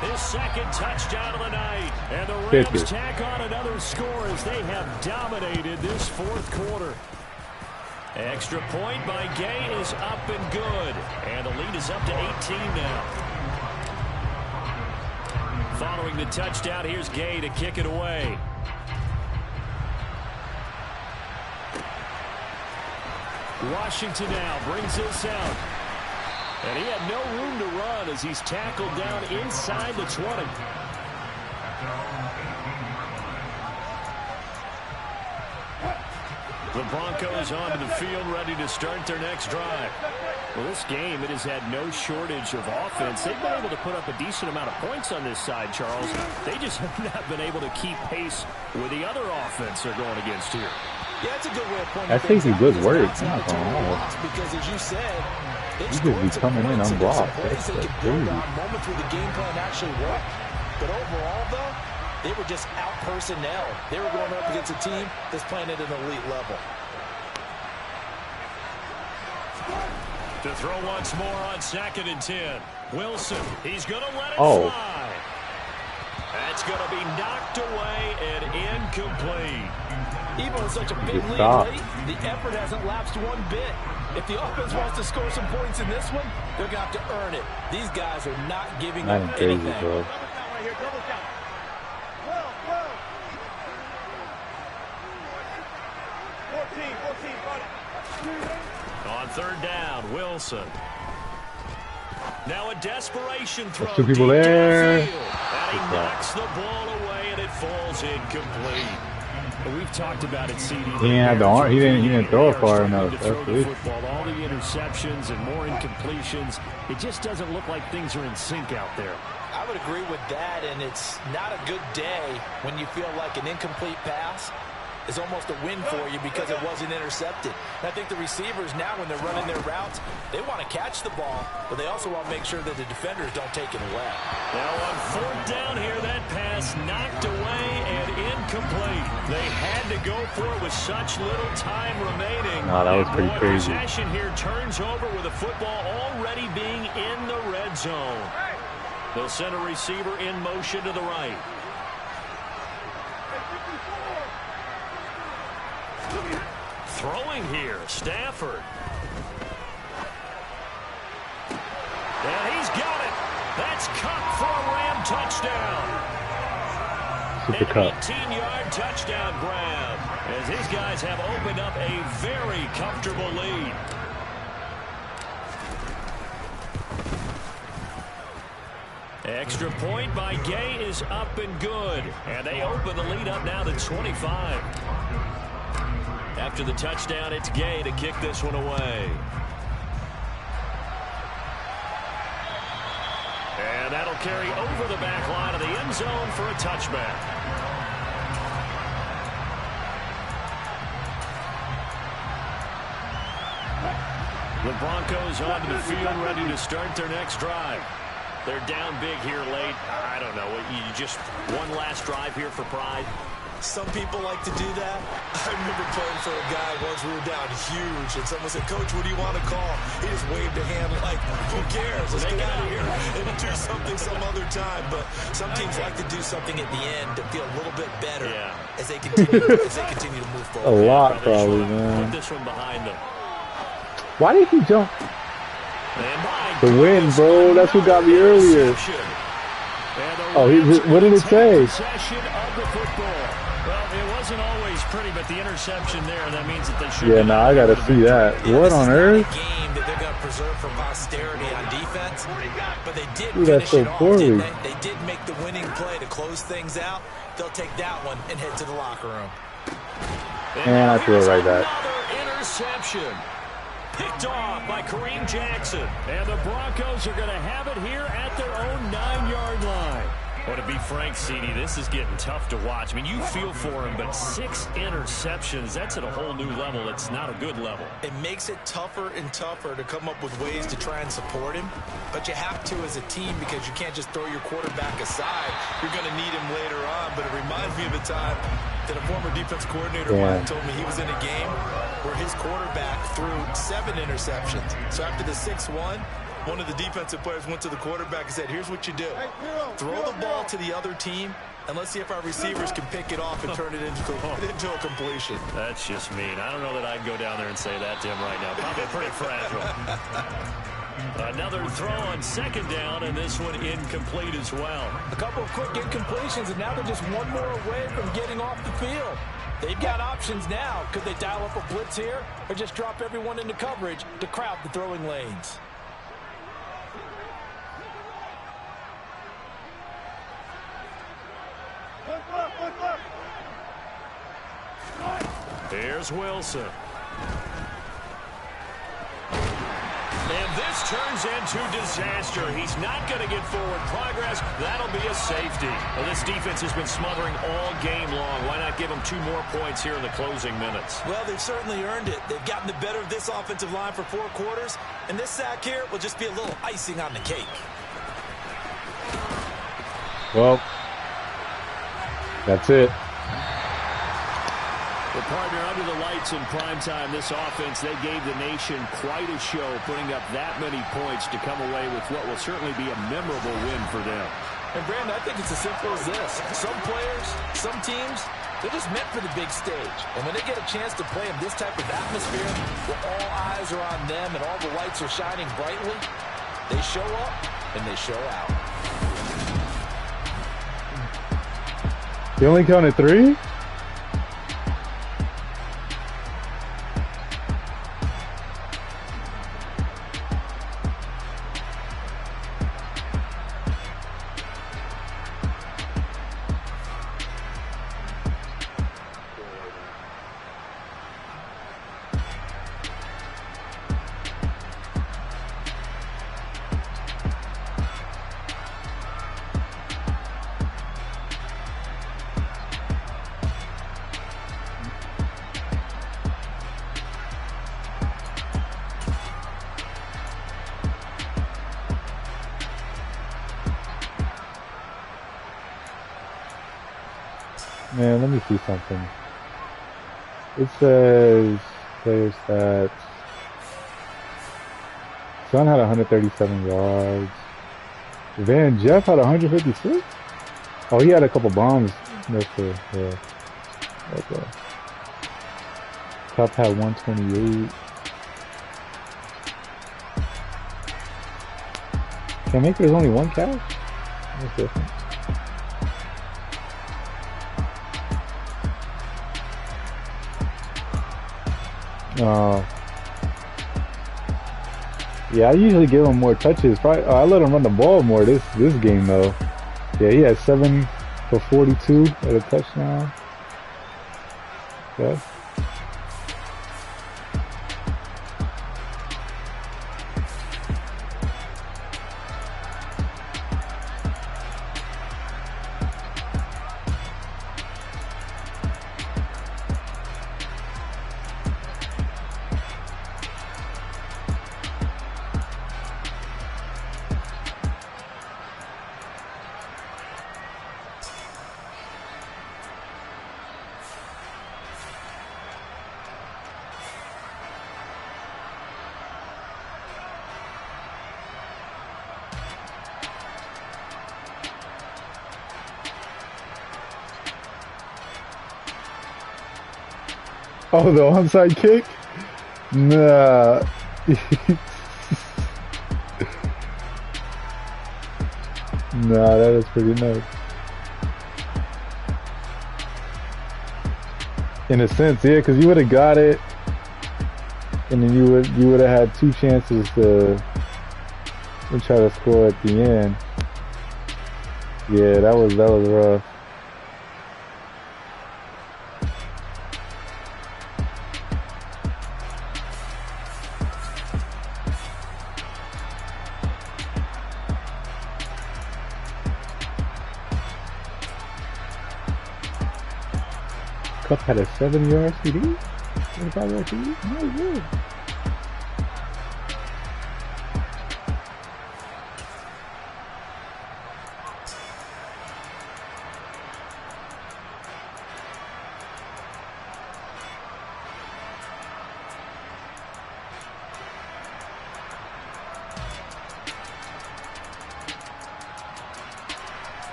his 2nd touchdown of the night. And the Rams tack on another score as they have dominated this 4th quarter. Extra point by Gay is up and good. And the lead is up to 18 now. Following the touchdown, here's Gay to kick it away. Washington now brings this out. And he had no room to run as he's tackled down inside the 20. The Broncos onto the field ready to start their next drive. Well, this game, it has had no shortage of offense. They've been able to put up a decent amount of points on this side, Charles. They just have not been able to keep pace with the other offense they're going against here. Yeah, that's a good way of pointing That's taking good work. because, as you said, You just be coming in unblocked. That's crazy. Moments where the game plan actually worked. But overall, though, they were just out personnel. They were going up against a team that's playing at an elite level. To throw once more on 2nd and 10. Wilson, he's going to let it fly. That's going to be knocked away and incomplete. Even with such a big lead late, the effort hasn't lapsed one bit. If the offense wants to score some points in this one, they're going to have to earn it. These guys are not giving up anything. Bro. On 3rd down, Wilson. Now a desperation throw. 2 people there. And he knocks the ball away, and it falls incomplete. We've talked about it, CD. Yeah, he didn't throw it far enough. That's the football, all the interceptions and more incompletions. It just doesn't look like things are in sync out there. I would agree with that, and it's not a good day when you feel like an incomplete pass is almost a win for you because it wasn't intercepted. And I think the receivers now, when they're running their routes, they want to catch the ball, but they also want to make sure that the defenders don't take it away. Now on 4th down here, that pass knocked away and incomplete. They had to go for it with such little time remaining. Nah, that was pretty crazy. Possession here turns over with the football already being in the red zone. They'll send a receiver in motion to the right. Throwing here, Stafford. And he's got it. That's Cup for a Ram touchdown. Super Cup. 18-yard touchdown grab as his guys have opened up a very comfortable lead. Extra point by Gay is up and good. And they open the lead up now to 25. After the touchdown, it's Gay to kick this one away. And that'll carry over the back line of the end zone for a touchback. The Broncos onto the field, ready to start their next drive. They're down big here late. I don't know. You just one last drive here for pride. Some people like to do that. I remember playing for a guy once. We were down huge, and someone said, "Coach, what do you want to call?" He just waved a hand like, "Who cares? Let's get out of here and do something some other time." But some teams like to do something at the end to feel a little bit better as they continue to move forward. A lot, probably, man. Put this one behind them. Why did he jump? The win, bro. That's what got me earlier. Oh, what did it say? Well, it wasn't always pretty, but the interception there, that means that they should. Yeah, nah, I gotta see that. What on earth? Game that they're gonna preserve for posterity on defense, but they did finish it off, didn't they? They did make the winning play to close things out. They'll take that one and head to the locker room. And I feel right back. Another interception. Picked off by Kareem Jackson. And the Broncos are going to have it here at their own 9-yard line. Well, to be frank, CD, this is getting tough to watch. I mean, you feel for him, but 6 interceptions, that's at a whole new level. It's not a good level. It makes it tougher and tougher to come up with ways to try and support him. But you have to as a team because you can't just throw your quarterback aside. You're going to need him later on. But it reminds me of a time that a former defense coordinator told me he was in a game where his quarterback threw 7 interceptions. So after the 6-1, one of the defensive players went to the quarterback and said, "Here's what you do. Throw the ball to the other team, and let's see if our receivers can pick it off and turn it into a completion." That's just mean. I don't know that I'd go down there and say that to him right now. Probably pretty fragile. Another throw on 2nd down, and this one incomplete as well. A couple of quick incompletions, and now they're just one more away from getting off the field. They've got options now. Could they dial up a blitz here or just drop everyone into coverage to crowd the throwing lanes? Here's Wilson. And this turns into disaster. He's not going to get forward progress. That'll be a safety. Well, this defense has been smothering all game long. Why not give them 2 more points here in the closing minutes? Well, they've certainly earned it. They've gotten the better of this offensive line for 4 quarters, and this sack here will just be a little icing on the cake. Well, that's it. The partner under the lights in primetime, this offense, they gave the nation quite a show, putting up that many points to come away with what will certainly be a memorable win for them. And, Brandon, I think it's as simple as this. Some players, some teams, they're just meant for the big stage. And when they get a chance to play in this type of atmosphere where all eyes are on them and all the lights are shining brightly, they show up and they show out. You only counted 3? Man, let me see something. It says player stats. Son had 137 yards. Van Jeff had 156? Oh, he had a couple bombs. That's it. Yeah. Okay. Cup had 128. Can Maker's only one catch? That's different. Yeah, I usually give him more touches. Probably, I let him run the ball more this game though. Yeah, he had 7 for 42 at a touchdown. Yeah. Oh, the onside kick? Nah. Nah, that is pretty nice. In a sense, yeah, because you would have got it, and then you would have had 2 chances to try to score at the end. Yeah, that was rough. Cup had a 7-yard CD? 25-yard CD? Oh, good.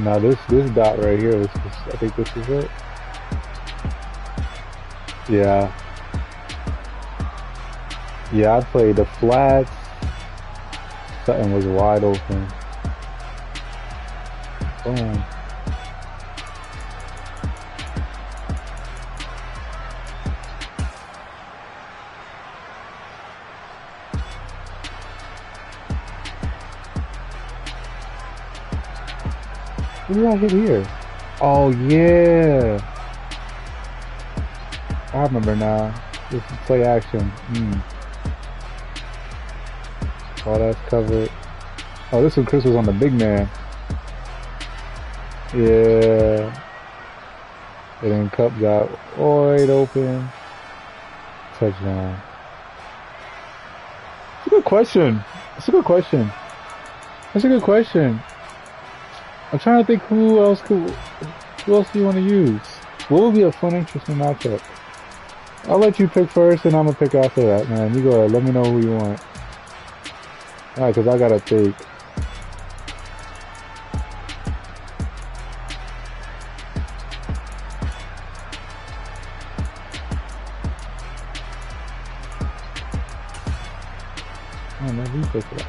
Now this dot right here was just, I think this is it. Yeah. Yeah, I played the flats. Something was wide open. Boom. What did I hit here? Oh yeah, I remember now. This is play action. Oh, that's covered. Oh, this one Chris was on the big man. Yeah. And then Cup got wide open. Touchdown. That's a good question. That's a good question. That's a good question. I'm trying to think who else do you want to use? What would be a fun, interesting matchup? I'll let you pick first, and I'm gonna pick after that, man. You go ahead. Let me know who you want. All right, cause I gotta think. Oh man, you pick it up.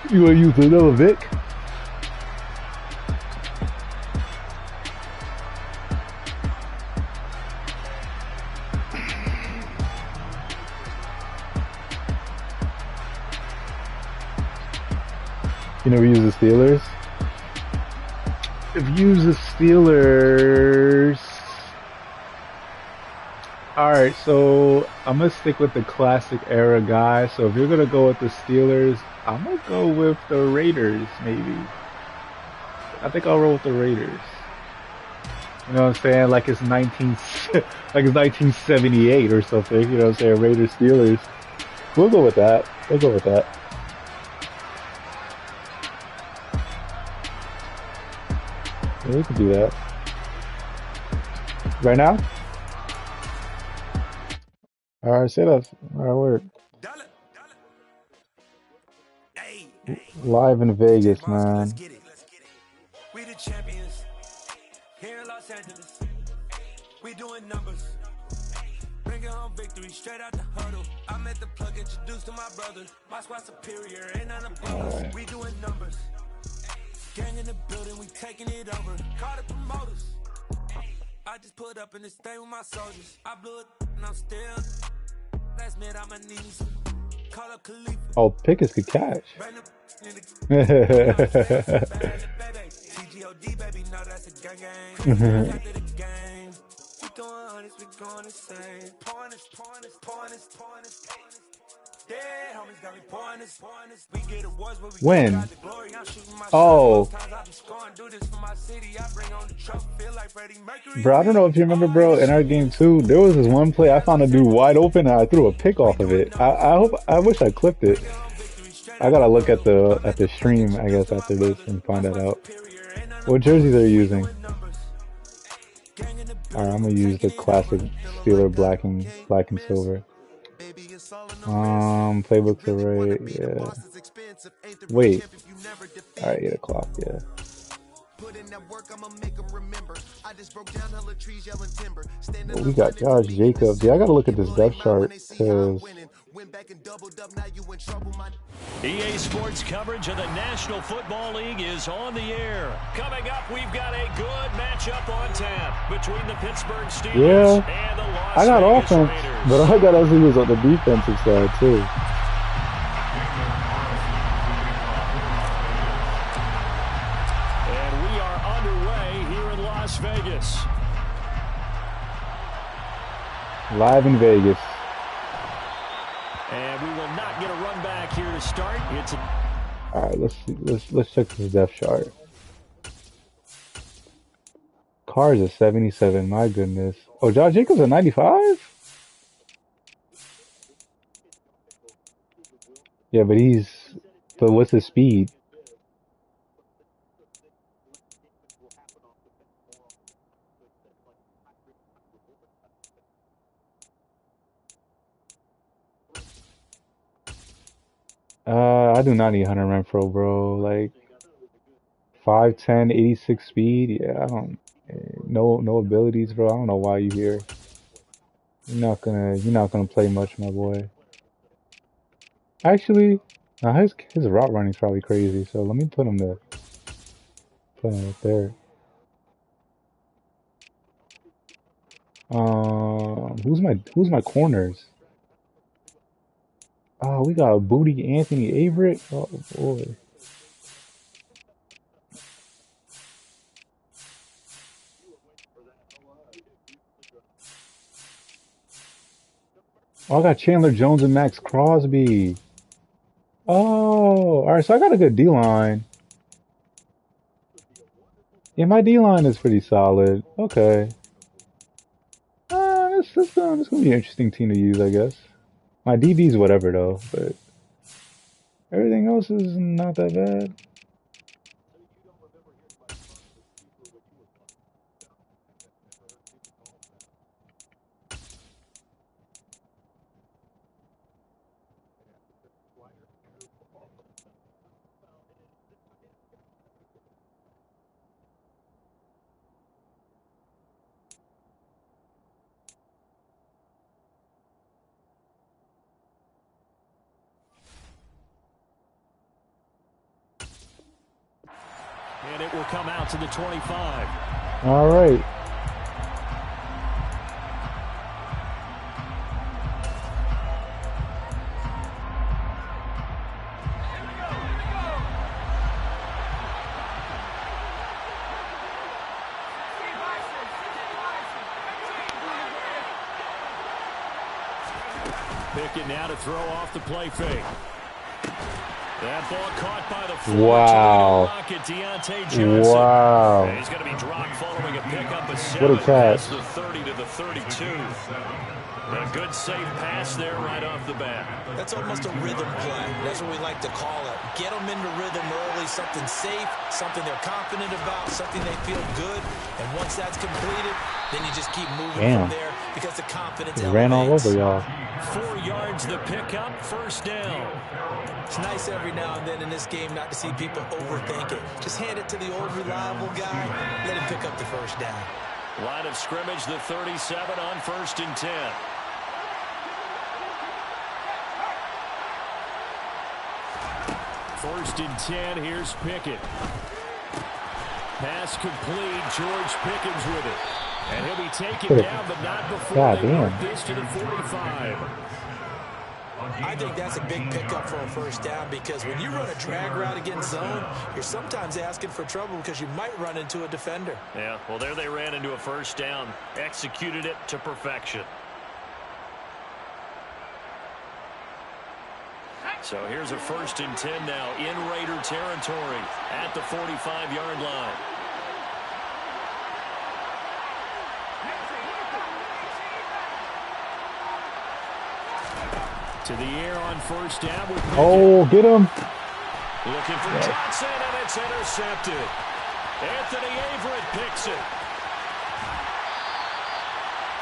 You want to use another Vic? You never use the Steelers? If you use the Steelers, All right, so I'm gonna stick with the classic era guy. So if you're gonna go with the Steelers, I'm gonna go with the Raiders, maybe. I think I'll roll with the Raiders. You know what I'm saying? Like it's 1978 or something. You know what I'm saying? Raiders Steelers. We'll go with that. We'll go with that. Yeah, we can do that. Right now? All right, say that. All right, word. Live in Vegas, man. We the champions here in Los Angeles. We doing numbers. Bringing home victory straight out the huddle. I met the plug introduced to my brother. My squad superior, ain't none above us. We doing numbers. Gang in the building, we taking it over. Call the promoters. I just put up in this thing with my soldiers. I blew it and I'm still. Last minute I'ma need me some. Call up Khalifa. Oh, Pickens could catch. TGOD, baby, no, that's a gang gang. After the game, we doing honest, we going insane. Pointers. Yeah, homies got me pointers. We get awards, but we When? got the glory. I'm shooting my Oh. shots. I be scoring, do this for my city. I bring on the trophy, feel like Freddie Mercury. Bro, I don't know if you remember, bro, in our game too, there was this one play I found a dude wide open and I threw a pick off of it. I wish I clipped it. I gotta look at the stream, I guess, after this and find that out. What jerseys are you using? Alright, I'm gonna use the classic Steeler black and silver. Playbooks are right, yeah. Wait. Alright, 8 o'clock, yeah. Well, we got Josh Jacobs. Yeah, I gotta look at this depth chart because EA Sports coverage of the National Football League is on the air. Coming up, we've got a good matchup on tap between the Pittsburgh Steelers and the Las I got Vegas offense, Raiders. but I got other things on the defensive side too. And we are underway here in Las Vegas. Live in Vegas. And we will not get a run back here to start. It's All right, let's check this depth chart. Carr's a 77. My goodness. Oh, Josh Jacobs a 95. Yeah, but what's his speed? I do not need Hunter Renfro, bro. Like 5'10", 86 speed. Yeah, I don't. No abilities, bro. I don't know why you here. You're not gonna play much, my boy. Actually, his route running is probably crazy. So let me put him up there. Who's my corners? Oh, we got a booty Anthony Averett. Oh boy. Oh, I got Chandler Jones and Max Crosby. Oh, all right. So I got a good D line. Yeah, my D line is pretty solid. Okay. This gonna be an interesting team to use, I guess. My DB's whatever though, but everything else is not that bad. and it will come out to the 25. All right. Pickett now to throw off the play fake. That ball caught by the wow. Wow. He's going to be dropped following a pickup of 7. What a catch. The 30 to the 32. A good safe pass there right off the bat. That's almost a rhythm play. That's what we like to call it. Get them into rhythm early, something safe, something they're confident about, something they feel good. And once that's completed, then you just keep moving from there because the confidence elevates. Ran all over y'all. 4 yards the pickup, first down. It's nice every now and then in this game not to see people overthink it. Just hand it to the old reliable guy. Let him pick up the first down. Line of scrimmage, the 37 on 1st and 10. First and 10, here's Pickett. Pass complete, George Pickens with it. And he'll be taken down, but not before they work this to the 45. I think that's a big pickup for a first down because when you run a drag route against zone, you're sometimes asking for trouble because you might run into a defender. Yeah, well, there they ran into a first down. Executed it to perfection. So here's a 1st and 10 now in Raider territory at the 45-yard line. To the air on first down with Pickett. Oh, get him. Looking for Johnson, and it's intercepted. Anthony Averett picks it.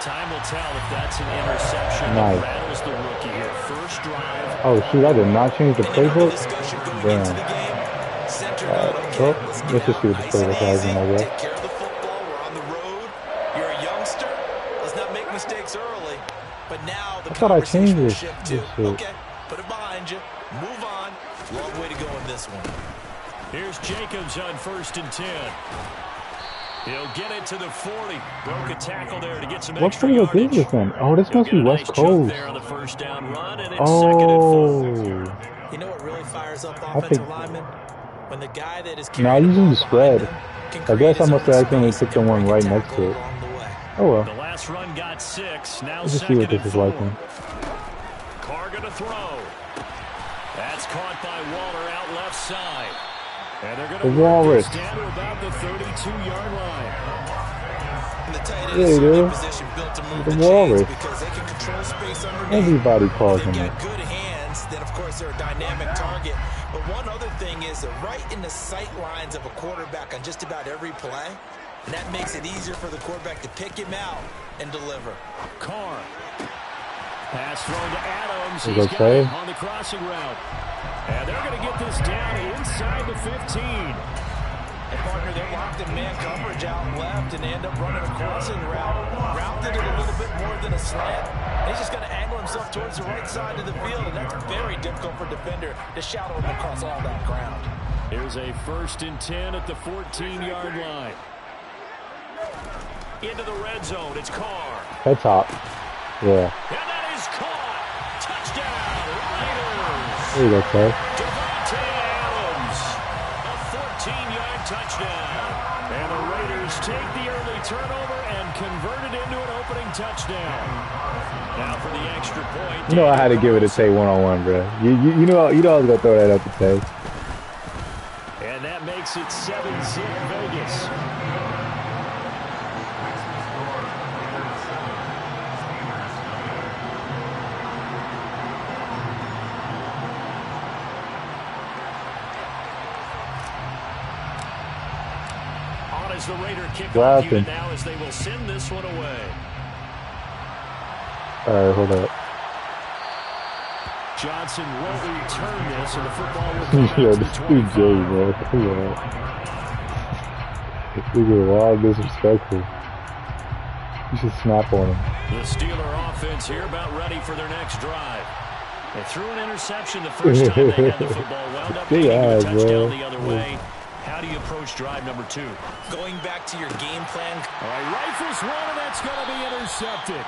Time will tell if that's an interception that rattles the rookie here. First drive. Oh, shoot, I did not change the playbook. Damn. Well, let's just see what the playbook has in, I guess. Take care of the football. We're on the road. You're a youngster. Let's not make mistakes early. But now the conversation will shift to, okay, put it behind you. Move on. Long way to go in this one. Here's Jacobs on 1st and 10. He'll get it to the 40. Broke a tackle there to get some extra yardage. What is this then? Oh, this must be West Coast. There on the first down run, and it's oh. You know what really fires up offensive linemen? When the guy that is now using the spread. I guess I must have accidentally picked the one right next to it. Oh well. The last run got 6. Now let's just see what this is like then. Carr gonna throw. That's caught by Waller out left side. And they're going to work this down to about the 32-yard line. And the tight end is in position built to move the chains because they can control space underneath. Everybody calls him. They've got good hands. Then, of course, they're a dynamic target. But one other thing is they're right in the sight lines of a quarterback on just about every play. And that makes it easier for the quarterback to pick him out and deliver. Carr. Pass thrown to Adams. He's got it on the crossing route. And they're going to get this down inside the 15. And partner, they're locked in man coverage out left and they end up running a crossing route. Routed it a little bit more than a slant. And he's just going to angle himself towards the right side of the field. And that's very difficult for a defender to shadow him across all that ground. Here's a 1st and 10 at the 14-yard line. Into the red zone. It's Carr. Head top. Yeah. And that is caught. Touchdown, Raiders. There you go, Clay. Devontae Adams. A 14-yard touchdown. And the Raiders take the early turnover and convert it into an opening touchdown. Now for the extra point. You know I had to give it a Tay one-on-one, bro. You know I was going to throw that up to Tay. And that makes it 7-0 Vegas. As the Raider kickoff unit now as they will send this one away. Alright, hold up. Johnson won't return this, and the football will come yeah, to the this dude Jay, bro. This is wild disrespectful. You should snap on him. The Steeler offense here about ready for their next drive. They threw an interception the first time they had the football. Wound up getting a touchdown the other way. How do you approach drive number 2? Going back to your game plan. All right, rifles one, and that's going to be intercepted.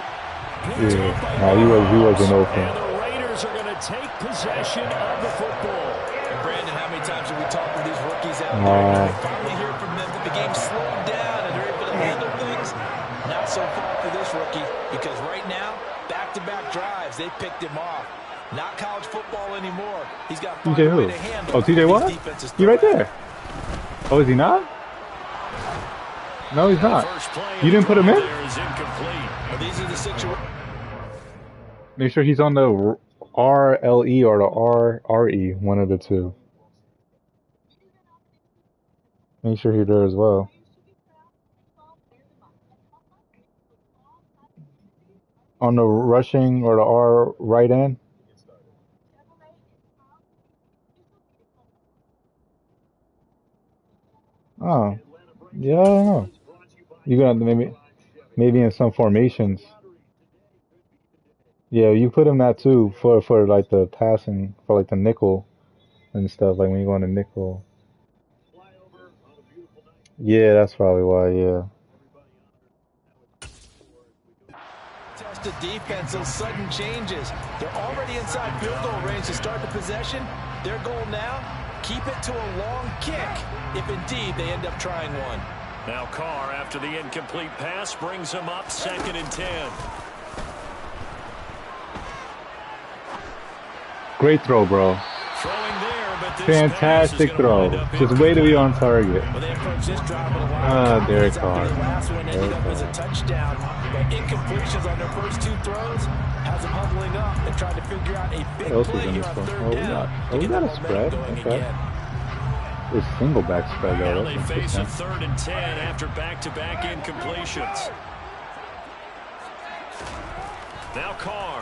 Yeah, no, he wasn't open. And the Raiders are going to take possession of the football. And Brandon, how many times have we talked with these rookies out there? We finally hear from them that the game slowed down and they're able to handle things. Not so far for this rookie because right now Back-to-back drives, they picked him off. Not college football anymore. He's got to TJ find a way who? to handle Oh, TJ what? He right there. Oh, is he not? No, he's not. You didn't put him in? These are the situations. Make sure he's on the RLE or the RRE, one of the two. Make sure he's there as well. On the rushing or the R right end? Oh, yeah, I don't know. You're gonna maybe in some formations. Yeah, you put him that too for like the passing, for like the nickel and stuff, like when you go on the nickel. Yeah, that's probably why, yeah. Test the defense, those sudden changes. They're already inside field goal range to start the possession. Their goal now, keep it to a long kick, if indeed they end up trying one. Now Carr, after the incomplete pass, brings him up 2nd and 10. Great throw, bro. Throwing there, but this Fantastic throw. Just way to be on target. Well, they approach this drive with a lot of Derek confidence Carr. after the last one ended up as a touchdown. But incompletions on their first 2 throws has them humbling up and trying to figure out a big play here on 3rd down. We got a spread. Okay. This single back spread though. Now they face a 3rd and 10 after back-to-back incompletions. Now Carr.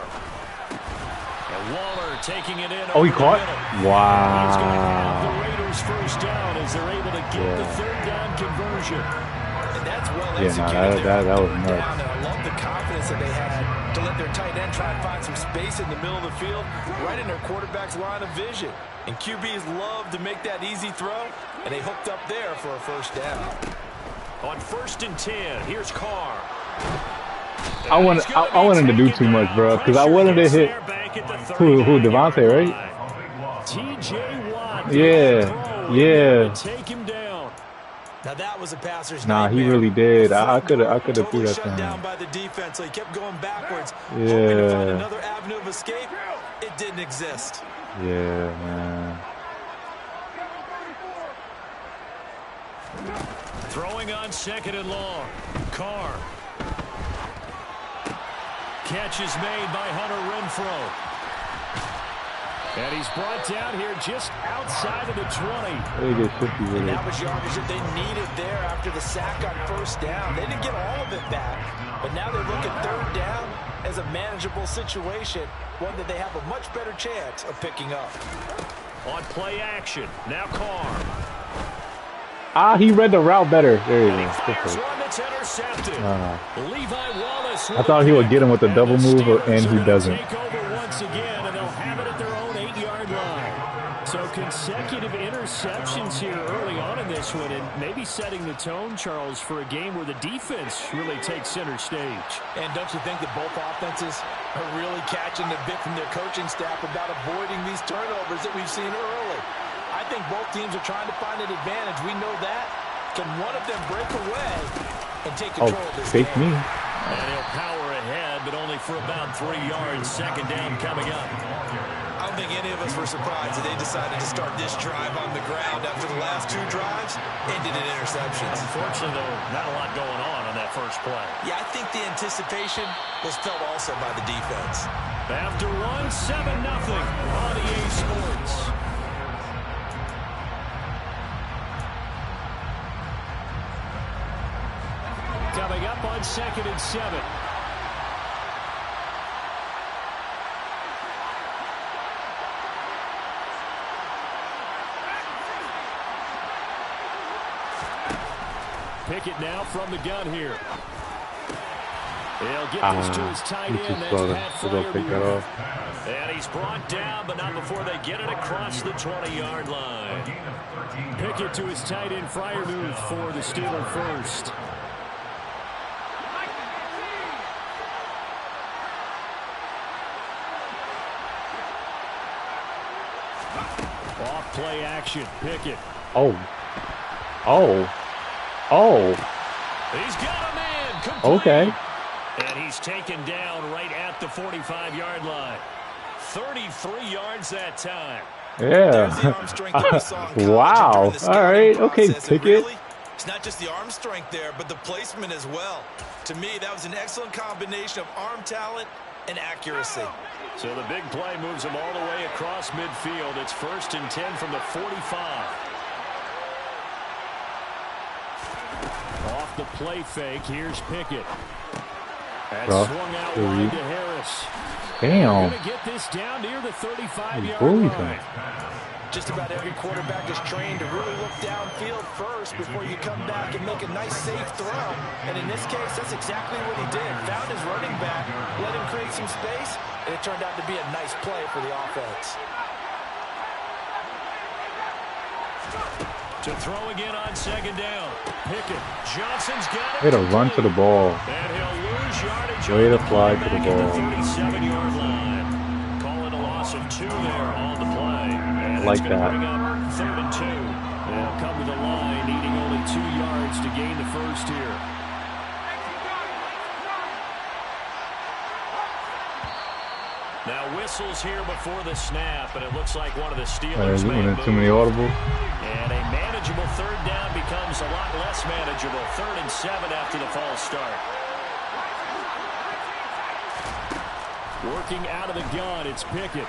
And Waller taking it in. Oh, he caught? Wow. He's going to have the Wow. Raiders first down as they're able to get the 3rd down conversion. And that's well Yeah, executed. that was Down, nuts. and I love the confidence that they had to let their tight end try and find some space in the middle of the field, right in their quarterback's line of vision. And QBs love to make that easy throw, and they hooked up there for a first down. On 1st and 10, here's Carr. I want him to do too much, bro, because I wanted to hit who Devontae, right? TJ Watt. Yeah. Take him down. Now that was a passer's Nah, he nightmare. really did. I could have Totally threw that shut thing. down by the defense, so he kept going backwards, hoping to find Yeah. another avenue of escape. It didn't exist. Yeah, man. Throwing on 2nd and long. Carr. Catch is made by Hunter Renfrow. And he's brought down here just outside of the 20. They get shifty with And it. that was yardage that they needed there after the sack on 1st down. They didn't get all of it back, but now they look at 3rd down as a manageable situation, one that they have a much better chance of picking up. On play action, now Carr. He read the route better. There you And he go. fires one that's intercepted. Levi Wallace. I thought he would get him with the double move, and he doesn't. Take over once again, and they'll have it at their own 8-yard line. So consecutive interceptions here early on in this one, and maybe setting the tone, Charles, for a game where the defense really takes center stage. And don't you think that both offenses are really catching the bit from their coaching staff about avoiding these turnovers that we've seen early? I think both teams are trying to find an advantage. We know that. Can one of them break away and take control of this fake game? me. And he'll power ahead, but only for about 3 yards. 2nd down coming up. I don't think any of us were surprised that they decided to start this drive on the ground after the last 2 drives ended in interceptions. Unfortunately, though, not a lot going on that first play. Yeah, I think the anticipation was felt also by the defense. After one, 7-0 on EA Sports. Coming up on 2nd and 7. Pickett now from the gun here. He'll get this to his tight end. That's Pat Freiermuth. And he's brought down, but not before they get it across the 20-yard line. Pickett to his tight end, Freiermuth, for the Steeler first. Off play action, Pickett. Oh. He's got a man. Complete. Okay. And he's taken down right at the 45-yard line. 33 yards that time. Yeah. Wow. All right. Okay, Pickett. It's not just the arm strength there, but the placement as well. To me, that was an excellent combination of arm talent and accuracy. So the big play moves him all the way across midfield. It's 1st and 10 from the 45. Off the play fake, here's Pickett. That's swung out wide to Harris. Damn. Going to get this down near the 35-yard line. Just about every quarterback is trained to really look downfield first before you come back and make a nice, safe throw. And in this case, that's exactly what he did. Found his running back, let him create some space, and it turned out to be a nice play for the offense. To throw again on 2nd down. Pickett. Johnson's got it. Way to run to the ball. And he'll lose yardage. Way to fly to the ball. 37-yard line. Calling a loss of 2 there on the play. And like it's that. Bring up 3rd and 2. They'll come to the line, needing only 2 yards to gain the first here. Now whistles here before the snap, and it looks like one of the Steelers may have too many audibles. And a manageable 3rd down becomes a lot less manageable. 3rd and 7 after the false start. Working out of the gun, it's Pickett.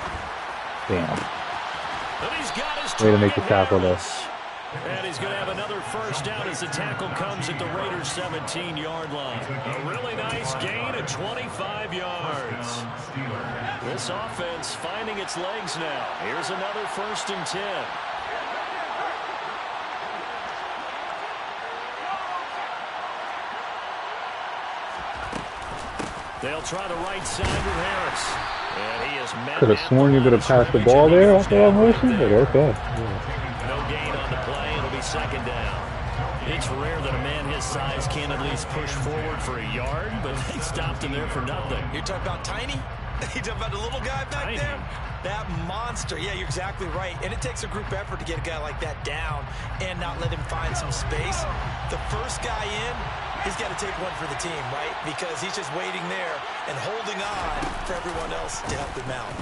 Damn. And he's got his way to make the tackle, though. And he's going to have another 1st down as the tackle comes at the Raiders' 17-yard line. A really nice gain of 25 yards. This offense finding its legs now. Here's another 1st and 10. They'll try the right side with Harris. And he is met. Could have sworn you could have passed the ball there off that motion, but okay. No gain on the play. It'll be 2nd down. It's rare that a man his size can at least push forward for a yard, but they stopped him there for nothing. You're talking about Tiny? You talking about the little guy back there? That monster. Yeah, you're exactly right. And it takes a group effort to get a guy like that down and not let him find some space. The first guy in, he's got to take one for the team, right? Because he's just waiting there and holding on for everyone else to help him out.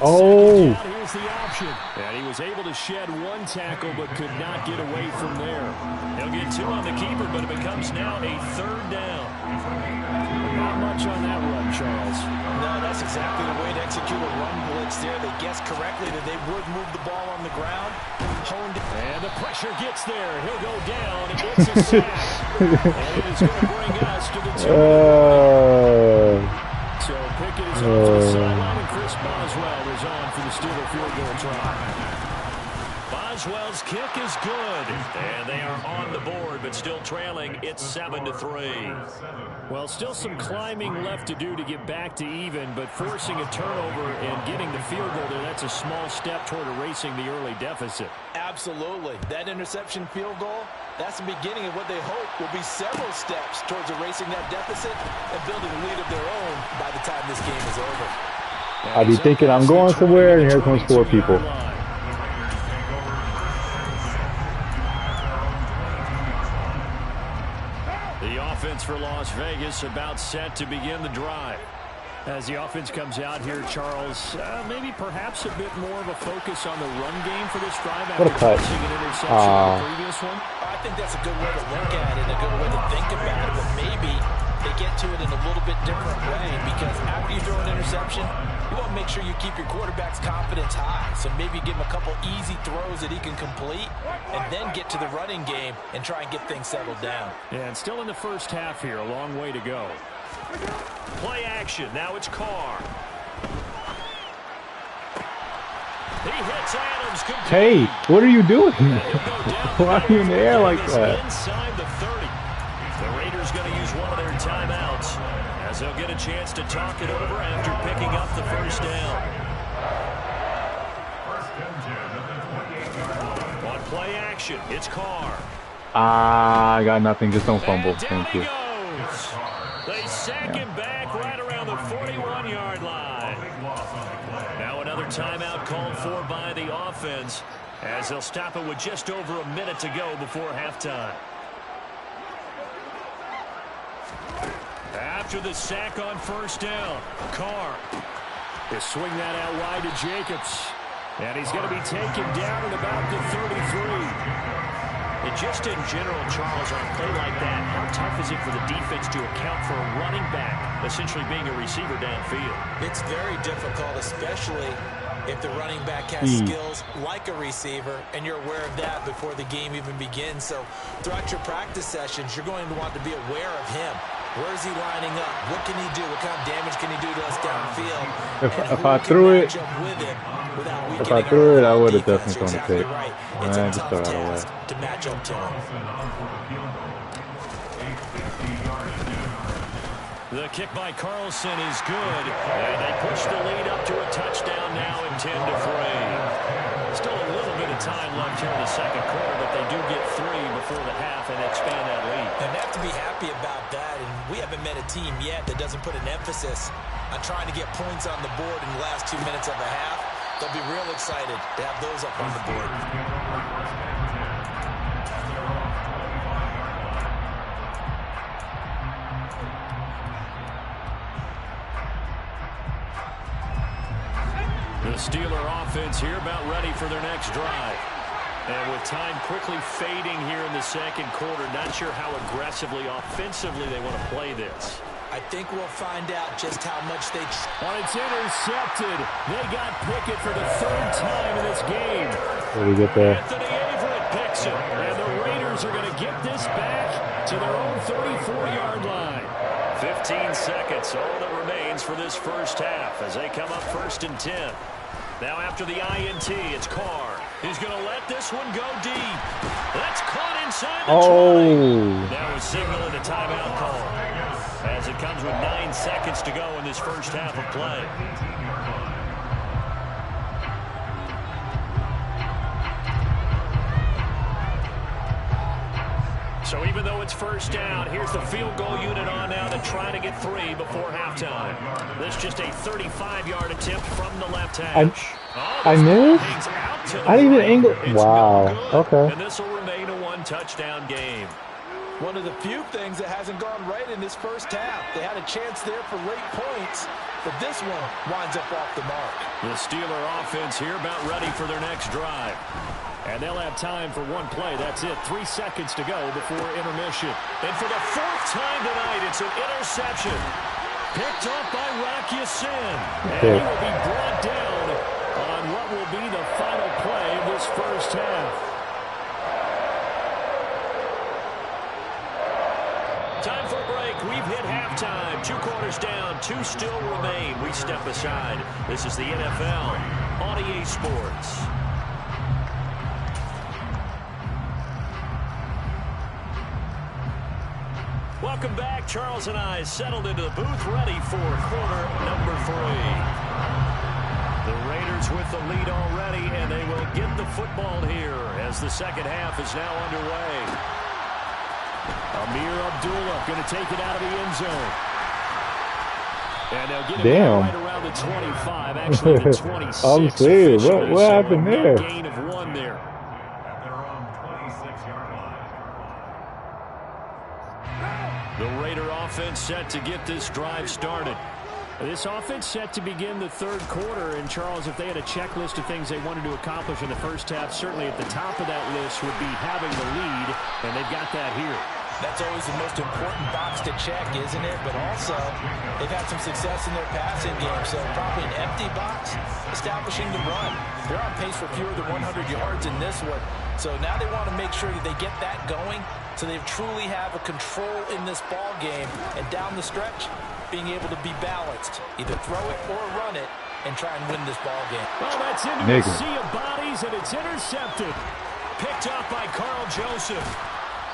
Oh! Here's the option. And he was able to shed 1 tackle but could not get away from there. He'll get 2 on the keeper, but it becomes now a 3rd down. Not much on that run, Charles. No, that's exactly the way to execute a run blitz there. They guessed correctly that they would move the ball on the ground. Honed it. And the pressure gets there. He'll go down. It gets a sack. And it is going to bring us to the 2. So Pickett is on to the sideline, and Chris Boswell is on for the Steeler field goal try. Boswell's kick is good, and they are on the board, but still trailing. It's 7-3. Well, still some climbing left to do to get back to even, but forcing a turnover and getting the field goal there, that's a small step toward erasing the early deficit. Absolutely. That interception field goal, that's the beginning of what they hope will be several steps towards erasing that deficit and building a lead of their own by the time this game is over. I'll be thinking I'm going somewhere, and here comes 4 people. The offense for Las Vegas about set to begin the drive. As the offense comes out here, Charles, maybe perhaps a bit more of a focus on the run game for this drive after forcing an interception in the previous one. I think that's a good way to look at it, a good way to think about it, but maybe they get to it in a little bit different way, because after you throw an interception, you want to make sure you keep your quarterback's confidence high. So maybe give him a couple easy throws that he can complete and then get to the running game and try and get things settled down. Yeah, and still in the first half here, a long way to go. Play action. Now it's Carr. He hits Adams. Hey, what are you doing? Why are you in the air like that? Inside the 30. The Raiders going to use one of their timeouts as they'll get a chance to talk it over after picking up the 1st down. On play action, it's Carr. I got nothing. Just don't fumble. Thank you. They sack him back right around the 41-yard line. Now another timeout called for by the offense as they'll stop it with just over a minute to go before halftime. At after the sack on first down. Carr. They swing that out wide to Jacobs. And he's going to be taken down at about the 33. And just in general, Charles, on a play like that, how tough is it for the defense to account for a running back essentially being a receiver downfield? It's very difficult, especially if the running back has skills like a receiver, and you're aware of that before the game even begins. So throughout your practice sessions, you're going to want to be aware of him. Where is he lining up? What can he do? What kind of damage can he do to us downfield? If I threw it, I would have definitely thrown a pick. Right. It's a tough task to match up to him. The kick by Carlson is good, and they push the lead up to a touchdown now at 10-3. Still a little bit of time left here in the second quarter, but they do get 3 before the half and expand that lead. And they have to be happy about that, and we haven't met a team yet that doesn't put an emphasis on trying to get points on the board in the last 2 minutes of the half. They'll be real excited to have those up on the board. The Steeler offense here about ready for their next drive. And with time quickly fading here in the second quarter, not sure how aggressively, offensively they want to play this. I think we'll find out just how much they... It's intercepted. They got Pickett for the 3rd time in this game. Where do we get there? Anthony Averett picks it. And the Raiders are going to get this back to their own 34-yard line. 15 seconds, all that remains for this first half as they come up 1st and 10. Now after the INT, it's Carr. He's going to let this one go deep. That's caught inside the 20. That was signaling a timeout call as it comes with 9 seconds to go in this first half of play. So even though it's first down, here's the field goal unit on now to try to get 3 before halftime. This just a 35-yard attempt from the left hash. I missed? I didn't even angle. Wow. Okay. And this will remain a 1-touchdown game. One of the few things that hasn't gone right in this first half. They had a chance there for late points, but this one winds up off the mark. The Steeler offense here about ready for their next drive. And they'll have time for one play. That's it. 3 seconds to go before intermission. And for the 4th time tonight, it's an interception. Picked up by Rocky Sin. And he will be brought down on what will be the final play of this first half. Time for a break. We've hit halftime. 2 quarters down. 2 still remain. We step aside. This is the NFL on EA Sports. Welcome back. Charles and I settled into the booth, ready for quarter number 3. The Raiders with the lead already, and they will get the football here as the second half is now underway. Amir Abdullah going to take it out of the end zone. And they'll get it right around the 25, actually the 26. I'm serious. What happened there? Gain of 1 there. The Raider offense set to get this drive started. This offense set to begin the 3rd quarter. And, Charles, if they had a checklist of things they wanted to accomplish in the first half, certainly at the top of that list would be having the lead, and they've got that here. That's always the most important box to check, isn't it? But also, they've had some success in their passing game, so probably an empty box, establishing the run. They're on pace for fewer than 100 yards in this one. So now they want to make sure that they get that going so they truly have a control in this ball game. And down the stretch, being able to be balanced. Either throw it or run it and try and win this ball game. Well, that's into a sea of bodies, and it's intercepted. Picked up by Carl Joseph.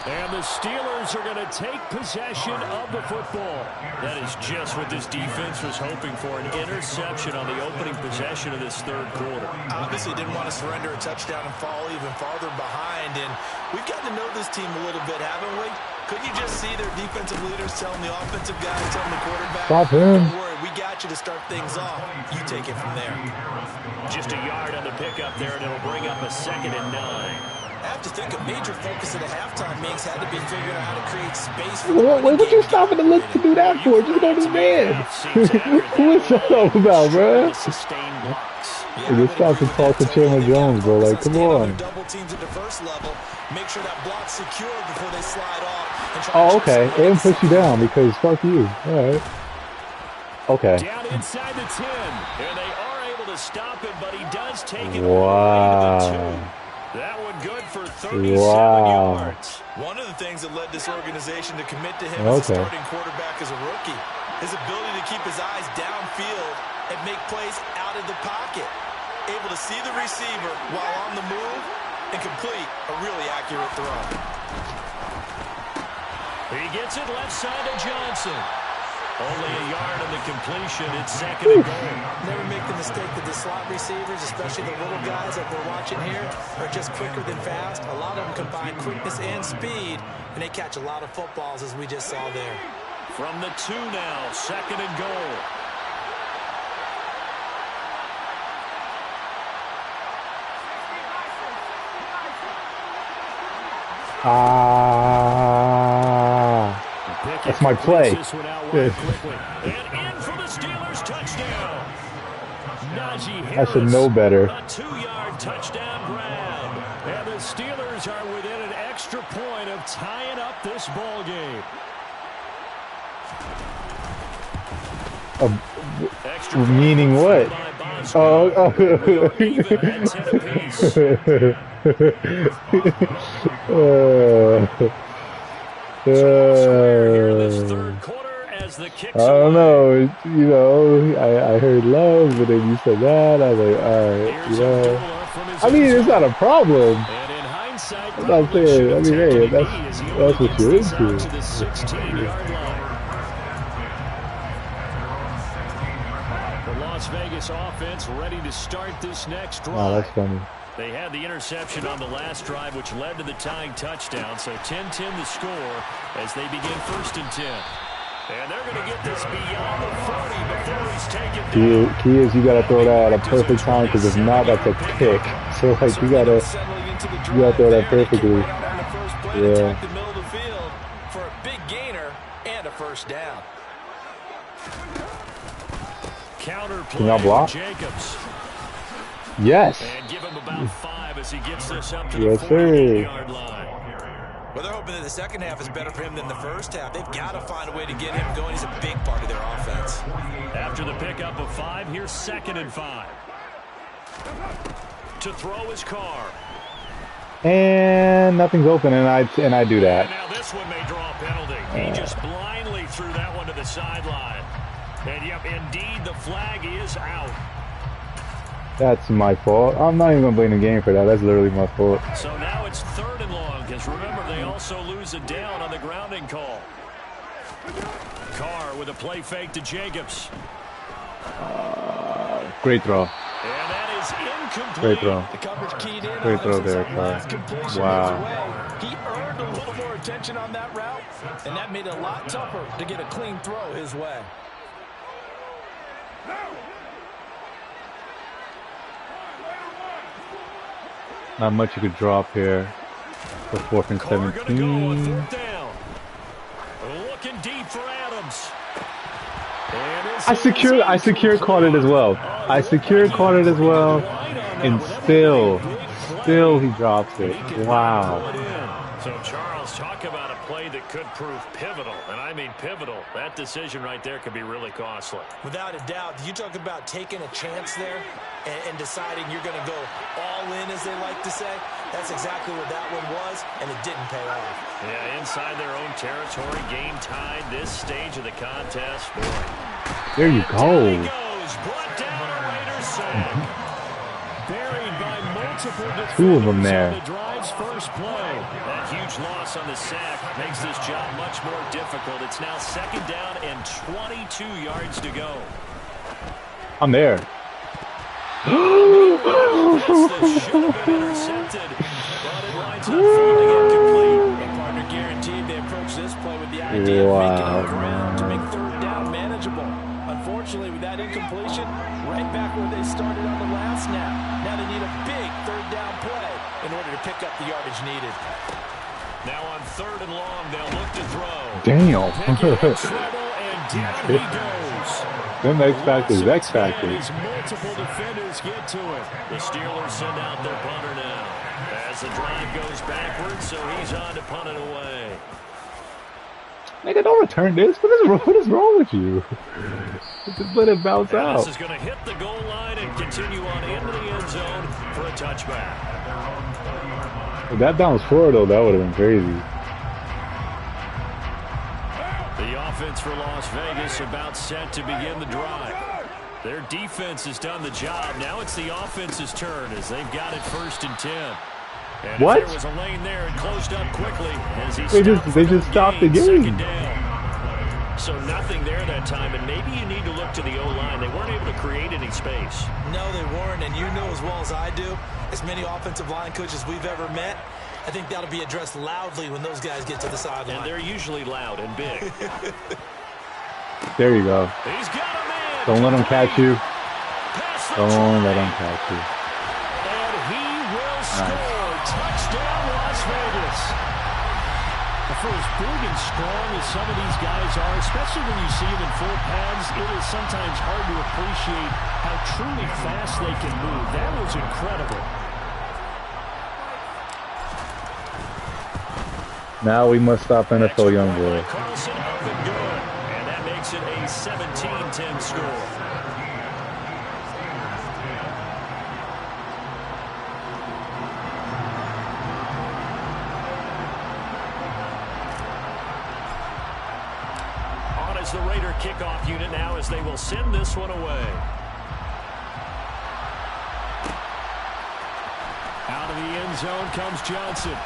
And the Steelers are going to take possession of the football. That is just what this defense was hoping for, an interception on the opening possession of this 3rd quarter. Obviously didn't want to surrender a touchdown and fall even farther behind. And we've gotten to know this team a little bit, haven't we? Couldn't you just see their defensive leaders telling the offensive guys, telling the quarterback, stop him. Don't worry, we got you to start things off. You take it from there. Just a yard on the pickup there, and it'll bring up a 2nd and 9. I have to think a major focus of the halftime meetings had to be figuring out how to create space for the What you stopping to look to do that for? Just go to the man. What's that all about, bro? You just stop to talk to Chandler Jones, bro. Like, come on. Double teams at the first level. Make sure that block's secure before they slide off. Oh, okay. They didn't push you down because fuck you. All right. Okay. Down inside the 10, and they are able to stop him, but he does take it Wow. away to the 2. That one good for 37 yards. One of the things that led this organization to commit to him as a starting quarterback as a rookie, his ability to keep his eyes downfield and make plays out of the pocket. Able to see the receiver while on the move and complete a really accurate throw. He gets it left side to Johnson. Only a yard on the completion. It's 2nd and goal. Never make the mistake that the slot receivers, especially the little guys that we're watching here, are just quicker than fast. A lot of them combine quickness and speed, and they catch a lot of footballs, as we just saw there. From the 2 now, 2nd and goal. That's my play. And in for the Steelers touchdown. I should know better. A 2-yard touchdown grab. And the Steelers are within an extra point of tying up this ball game. Meaning what? Oh. I don't know. You know, I heard love, but then you said that. I was like, all right, you know. I mean, it's not a problem. I'm not saying. I mean, hey, that's what you're into. Las Vegas offense ready to start this next drive. Oh, that's funny. They had the interception on the last drive, which led to the tying touchdown. So 10-10 the score as they begin 1st and 10. And they're going to get this beyond the 40 before he's taken down. Key is you got to throw that at a perfect time, because if not, that's a pick. So like you got to throw that perfectly. Yeah. The middle of the field for a big gainer and a first down. Can y'all block? Jacobs. Yes. And give him about 5 as he gets this up to yes, the 40-yard line. Well, they're hoping that the second half is better for him than the first half. They've got to find a way to get him going. He's a big part of their offense. After the pickup of 5, here's 2nd and 5. To throw his car. And nothing's open, and I do that. And now this one may draw a penalty. He just blindly threw that one to the sideline. And yep, indeed, the flag is out. That's my fault. I'm not even going to blame the game for that. That's literally my fault. So now it's 3rd and long, because remember, they also lose a down on the grounding call. Carr with a play fake to Jacobs. Great throw. And that is incomplete. Great throw. The coverage keyed in. Great throw there, Carr. Wow. He earned a little more attention on that route, and that made it a lot tougher to get a clean throw his way. Not much you could drop here for 4th and 17. Looking deep for Adams. I secured caught it as well. I secured caught it as well, and still he drops it. Wow. So Charles, talk about a play that could prove pivotal, and I mean pivotal. That decision right there could be really costly. Without a doubt. You talk about taking a chance there and deciding you're going to go all in, as they like to say. That's exactly what that one was, and it didn't pay off. Yeah, inside their own territory, game tied, this stage of the contest. Boy. There you go. Down he goes, brought down a Raiders sack. Buried by multiple defenders. 2 of them there. On the drive's first play. That huge loss on the sack makes this job much more difficult. It's now 2nd down and 22 yards to go. I'm there. Intercepted, but it winds up falling incomplete. The partner guaranteed they approach this play with the idea of making up ground to make 3rd down manageable. Unfortunately, with that completion right back where they started on the last snap. Now they need a big third down play in order to pick up the yardage needed. Now on 3rd and long, they'll look to throw. Damn. Trouble, and down he goes. Them X Factors, X Factors. Multiple defenders get to it. The Steelers send out their punter now. As the drive goes backwards, so he's on to punt it away. Nigga, don't return this. What is wrong with you? Just let it bounce out. This is going to hit the goal line and continue on into the end zone for a touchback. If that bounced forward, though, that would have been crazy. The offense for Las Vegas about set to begin the drive. Their defense has done the job. Now it's the offense's turn as they've got it 1st and 10. And what? There was a lane there and closed up quickly as he they just stopped the game. 2nd down. So nothing there that time, and maybe you need to look to the O-line. They weren't able to create any space. No, they weren't, and you know as well as I do, as many offensive line coaches we've ever met, I think that'll be addressed loudly when those guys get to the sideline. And they're usually loud and big. There you go. He's got him in. Don't let him catch you. Don't let him catch you. And he will score. Touchdown, Las Vegas. For as big and strong as some of these guys are, especially when you see them in full pads, it is sometimes hard to appreciate how truly fast they can move. That was incredible. Now we must stop NFL Youngboy. Carlson up and good. And that makes it a 17-10 score. The Raider kickoff unit now as they will send this one away. Out of the end zone comes Johnson.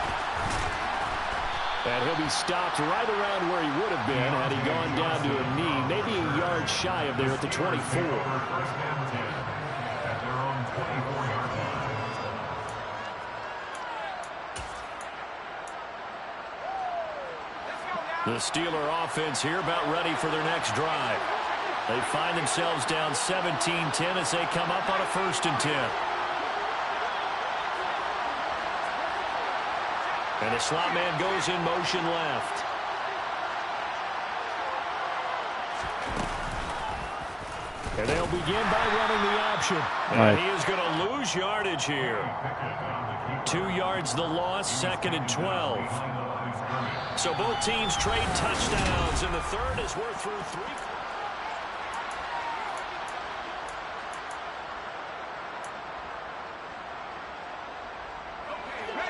And he'll be stopped right around where he would have been had he gone down to a knee, maybe a yard shy of there at the 24. The Steeler offense here about ready for their next drive. They find themselves down 17-10 as they come up on a 1st and 10. And the slot man goes in motion left. And they'll begin by running the option. And he is going to lose yardage here. 2 yards the loss, 2nd and 12. So both teams trade touchdowns in the 3rd as we're through 3.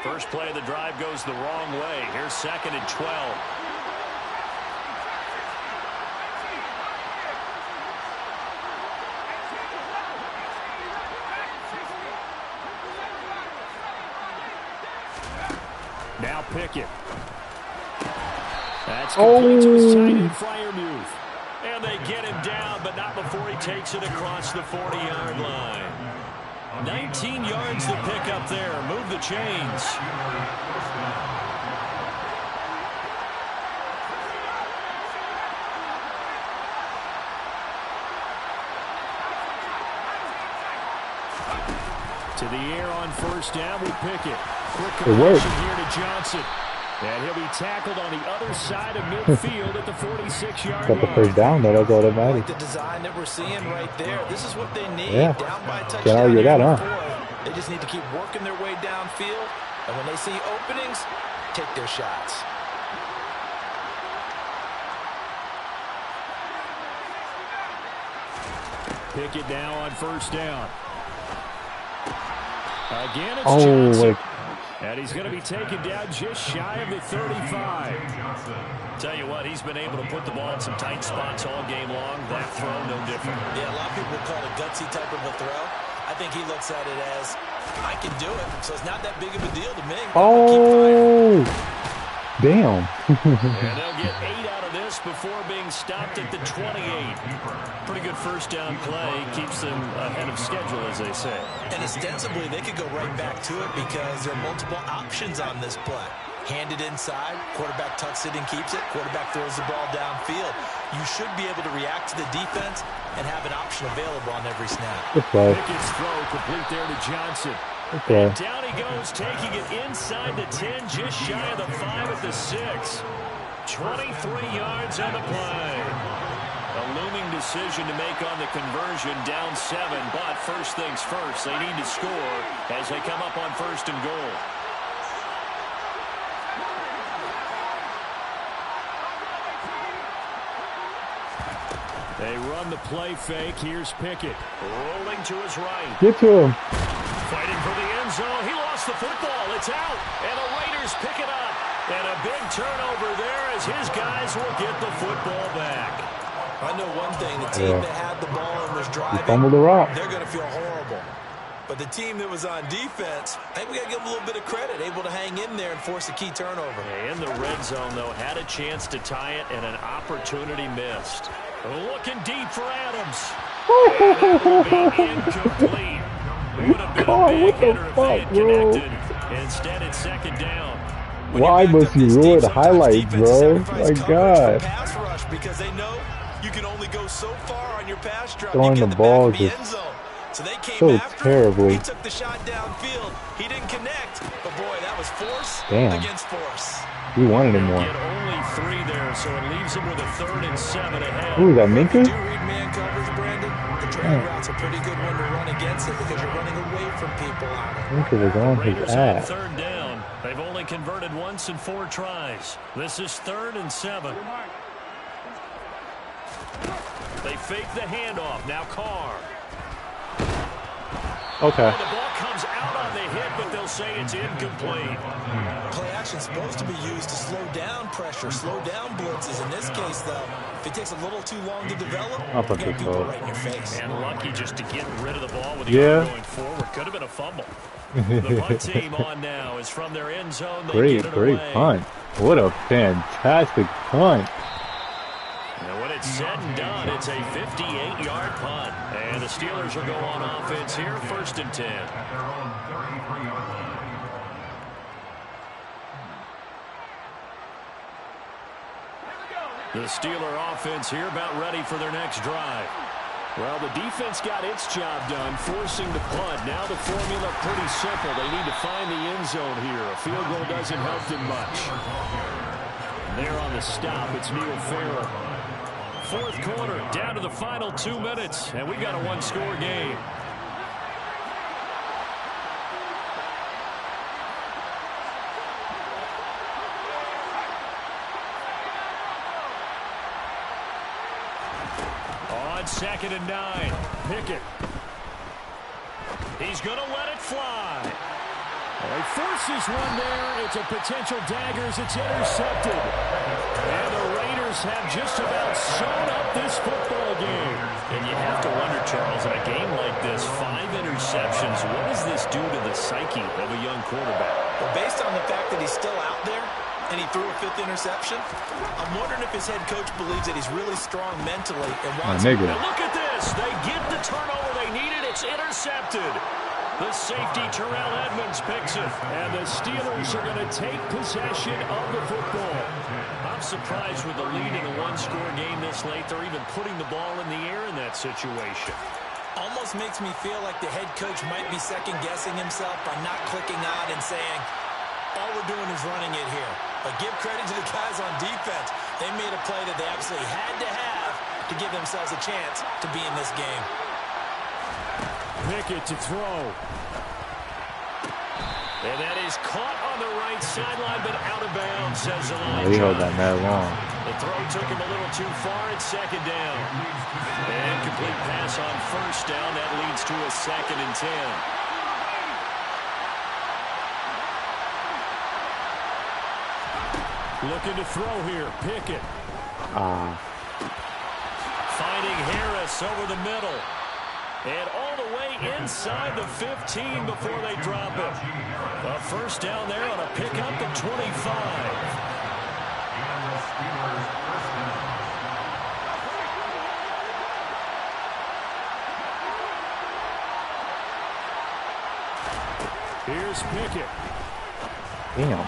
First play of the drive goes the wrong way. Here's 2nd and 12. Now Pickett. That's complete to his tight end Freiermuth. And they get him down, but not before he takes it across the 40-yard line. 19 yards to pick up there. Move the chains. To the air on 1st down with Pickett. Quick conversion here to Johnson. And he'll be tackled on the other side of midfield at the 46-yard line. Got the 1st down, though. That's all that matters. Like the design that we're seeing right there. This is what they need. Yeah. Down by a touchdown. Can't argue that, huh? They just need to keep working their way downfield. And when they see openings, take their shots. Pickett now on 1st down. Again, it's Johnson. And he's going to be taken down just shy of the 35. Tell you what, he's been able to put the ball in some tight spots all game long. That throw, no different. Yeah, a lot of people call it a gutsy type of a throw. I think he looks at it as, I can do it, so it's not that big of a deal to me. Oh, damn. And they'll get 8 out of this before being stopped at the 28. Pretty good 1st down play. Keeps them ahead of schedule, as they say. And ostensibly, they could go right back to it because there are multiple options on this play. Hand it inside, quarterback tucks it and keeps it, quarterback throws the ball downfield. You should be able to react to the defense and have an option available on every snap. Good play. Pickett's throw complete there to Johnson. Okay. And down he goes, taking it inside the 10, just shy of the 5 at the 6. 23 yards on the play. A looming decision to make on the conversion, down 7, but first things first, they need to score as they come up on 1st and goal. They run the play fake. Here's Pickett rolling to his right. Get to him. Fighting for the end zone. He lost the football. It's out. And the Raiders pick it up. And a big turnover there as his guys will get the football back. I know one thing. The team that had the ball and was driving, fumbled the rock. they're going to feel horrible. But the team that was on defense, I think we got to give them a little bit of credit, able to hang in there and force a key turnover. In the red zone, though, had a chance to tie it and an opportunity missed. Looking deep for Adams. And that will be incomplete. Would have been a big hitter if they had connected. Instead, it's 2nd down. Why must you ruin the highlights, bro? My God. Pass rush because they know you can only go so far on your pass drop. Throwing the ball just so they came so after terribly. He took the shot downfield. He didn't connect, but boy, that was force against force. He wanted him more. Get only 3 there, so it leaves him with a 3rd and 7 ahead. Who is that, Minka? Do you read man coverage, Brandon? The drag route's a pretty good one to run against it because you're running away from people on it. Minka was on his Raiders on ass. 3rd down. They've only converted once in 4 tries. This is 3rd and 7. They fake the handoff. Now Carr. Okay. The ball comes out on the hit, but they'll say it's incomplete. Play action's supposed to be used to slow down pressure, slow down blitzes. In this case, though, if it takes a little too long to develop, I'll you put got this people ball. right in your face. And lucky just to get rid of the ball with the arm going forward. Could have been a fumble. The punt team on now is from their end zone. They Great punt. What a fantastic punt. And when it's said and done, it's a 58-yard punt. And the Steelers will go on offense here, 1st and 10. The Steeler offense here about ready for their next drive. Well, the defense got its job done, forcing the punt. Now the formula pretty simple. They need to find the end zone here. A field goal doesn't help them much. There on the stop, it's Neil Farrell. 4th quarter, down to the final 2 minutes, and we've got a 1-score game. On 2nd and 9, Pickett. He's going to let it fly. He forces one there. It's a potential dagger as it's intercepted. And the Raiders have just about sewn up this football game. And you have to wonder, Charles, in a game like this, 5 interceptions, what does this do to the psyche of a young quarterback? Well, based on the fact that he's still out there and he threw a 5th interception, I'm wondering if his head coach believes that he's really strong mentally and wants to. Now look at this. They get the turnover they needed. It's intercepted. The safety, Terrell Edmonds, picks it. And the Steelers are going to take possession of the football. I'm surprised with the lead in a 1-score game this late. They're even putting the ball in the air in that situation. Almost makes me feel like the head coach might be second-guessing himself by not clicking on and saying, all we're doing is running it here. But give credit to the guys on defense. They made a play that they absolutely had to have to give themselves a chance to be in this game. Pickett to throw. And that is caught on the right sideline, but out of bounds, says Elijah. He held that mad long. The throw took him a little too far at 2nd down. And complete pass on 1st down. That leads to a 2nd and 10. Looking to throw here, Pickett. Finding Harris over the middle. And all the way inside the 15 before they drop it. A 1st down there on a pickup at 25. Here's Pickett. Damn.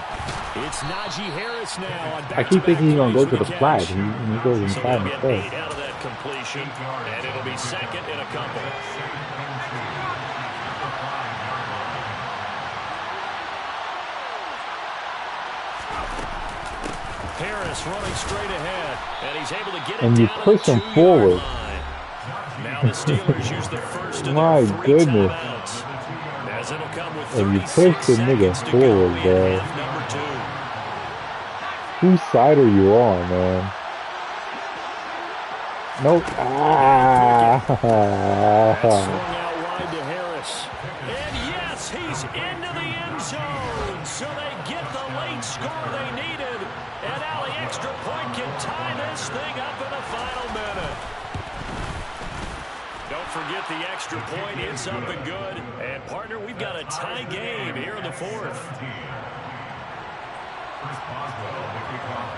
It's Najee Harris now. I keep thinking he's going to go to the flag, and he goes inside instead. Out of that completion, and it'll be second and a couple. Harris running straight ahead, and he's able to get it and you down push to the him 2-yard forward. line. Now the Steelers use the first of My their 3 goodness. timeouts, as it'll come with And you 36 push the nigga seconds to go forward, in bro. half number 2. Whose side are you on, man? Nope. That swung out wide to Harris. And yes, he's into the end zone. So they get the late score they needed. And now the extra point can tie this thing up in the final minute. Don't forget the extra point. It's up and good. And partner, we've got a tie game here in the 4th.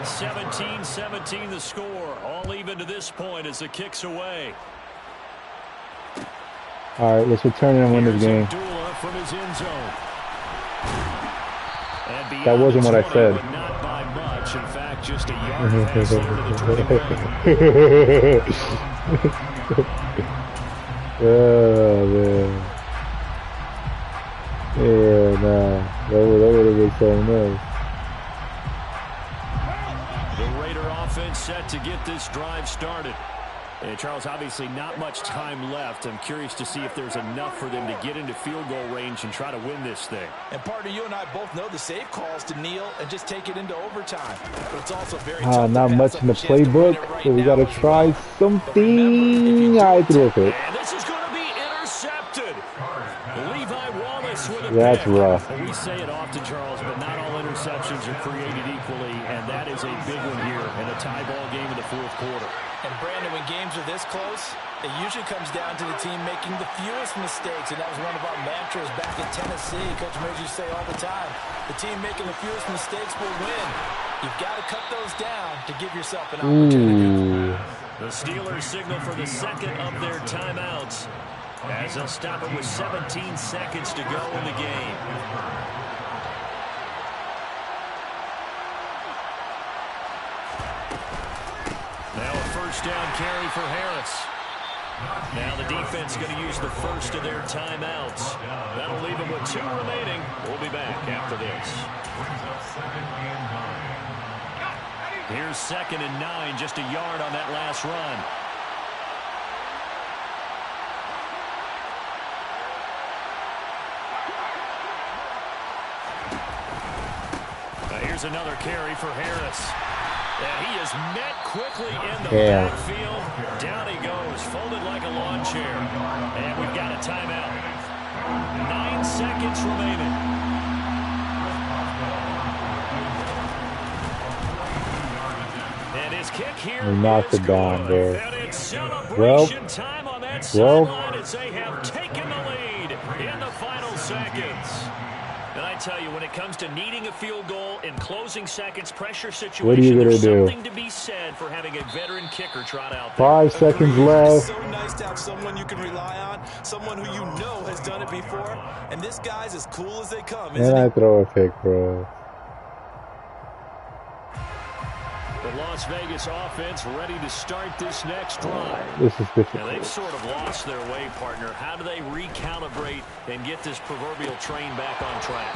17-17 the score. All even to this point as the kick's away. All right, let's return it and win this game. From his end zone. That wasn't what I said. Not by much. In fact, just a yard pass into the 20. Oh, man. Yeah, nah. That would have been something else. The Raider offense set to get this drive started. And Charles, obviously not much time left. I'm curious to see if there's enough for them to get into field goal range and try to win this thing. And partner, you and I both know the safe calls to kneel and just take it into overtime. But it's also very tough not to much in the playbook, right, so we got to try something. I threw a pick. And this is going to be intercepted. Levi Wallace with a That's pick. rough. We say it often, Charles, but not all interceptions are created equally, and that is a big one here in a tie ball game in the 4th quarter. And Brandon, when games are this close, it usually comes down to the team making the fewest mistakes, and that was one of our mantras back in Tennessee. Coach Mears used to say all the time, the team making the fewest mistakes will win. You've got to cut those down to give yourself an opportunity. The Steelers signal for the second of their timeouts as they'll stop it with 17 seconds to go in the game. Now a first down carry for Harris. Now the defense going to use the first of their timeouts. That'll leave them with 2 remaining. We'll be back after this. Here's 2nd and 9, just a yard on that last run. Here's another carry for Harris. And he is met quickly in the backfield. Down he goes, folded like a lawn chair. And we've got a timeout. 9 seconds remaining. And his kick here We knocked is it down good. there. And it's celebration time on that sideline as they have taken the lead in the final seconds. And I tell you, when it comes to needing a field goal in closing seconds, pressure situation, what are you gonna there's do? something to be said for having a veteran kicker trot out there. 5 seconds left. It's so nice to have someone you can rely on, someone who you know has done it before, and this guy's as cool as they come, isn't And I he? throw a pick, bro. The Las Vegas offense ready to start this next drive. This is Now, difficult. they've sort of lost their way, partner. How do they recalibrate and get this proverbial train back on track?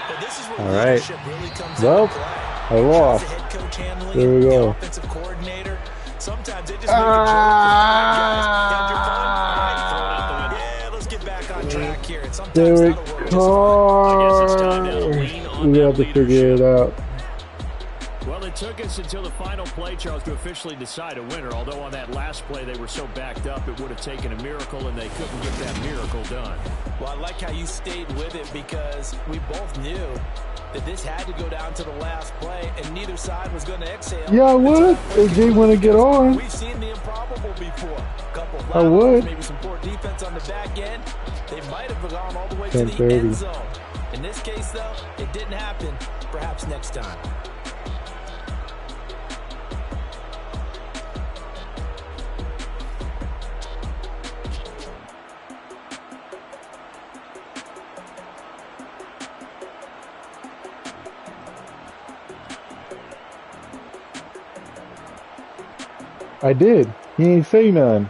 But this is where All right. leadership really comes Well, into play. I lost. The head coach handling There we it, go. the offensive coordinator. Sometimes they just make a joke. Have your fun. All right, throw it out the window. Yeah, let's get back on track here. And sometimes Derek that'll work just fine. I guess it's time now to Carr. lean on We that have to figure it out. Well, it took us until the final play, Charles, to officially decide a winner. Although on that last play they were so backed up, it would have taken a miracle, and they couldn't get that miracle done. Well, I like how you stayed with it because we both knew that this had to go down to the last play, and neither side was going to exhale. Yeah, I would if they want to get on. We've seen the improbable before. A couple of I would. maybe some poor defense on the back end. They might have gone all the way to the 10:30. end zone. In this case, though, it didn't happen. Perhaps next time. I did. He ain't say none.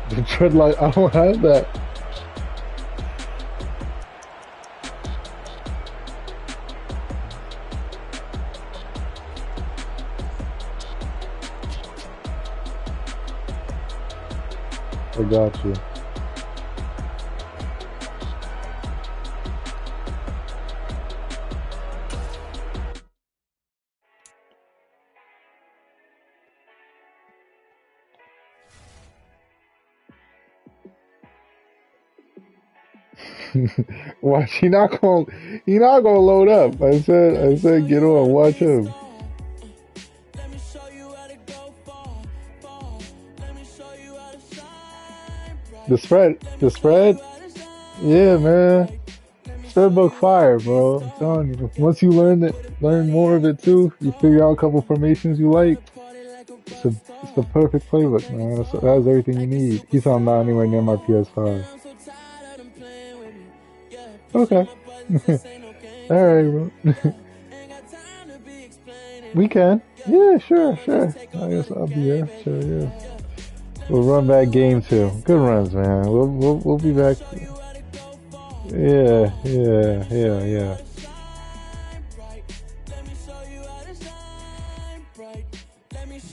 The tread light, I don't have that. I got you. Watch, he not gonna load up. I said get on, watch him. The spread, yeah, man. Spread book fire, bro. I'm telling you. Once you learn more of it too, you figure out a couple formations you like. It's the perfect playbook, man. That's everything you need. He's not anywhere near my PS5. Okay. Alright, bro. We can. Yeah, sure. I guess I'll be here. Sure, yeah. We'll run back game 2. Good runs, man. We'll be back. Yeah.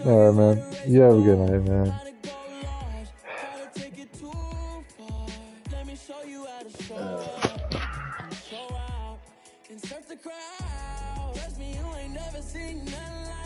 Alright, man. You have a good night, man. Insert the crowd. Trust me, you ain't never seen nothing like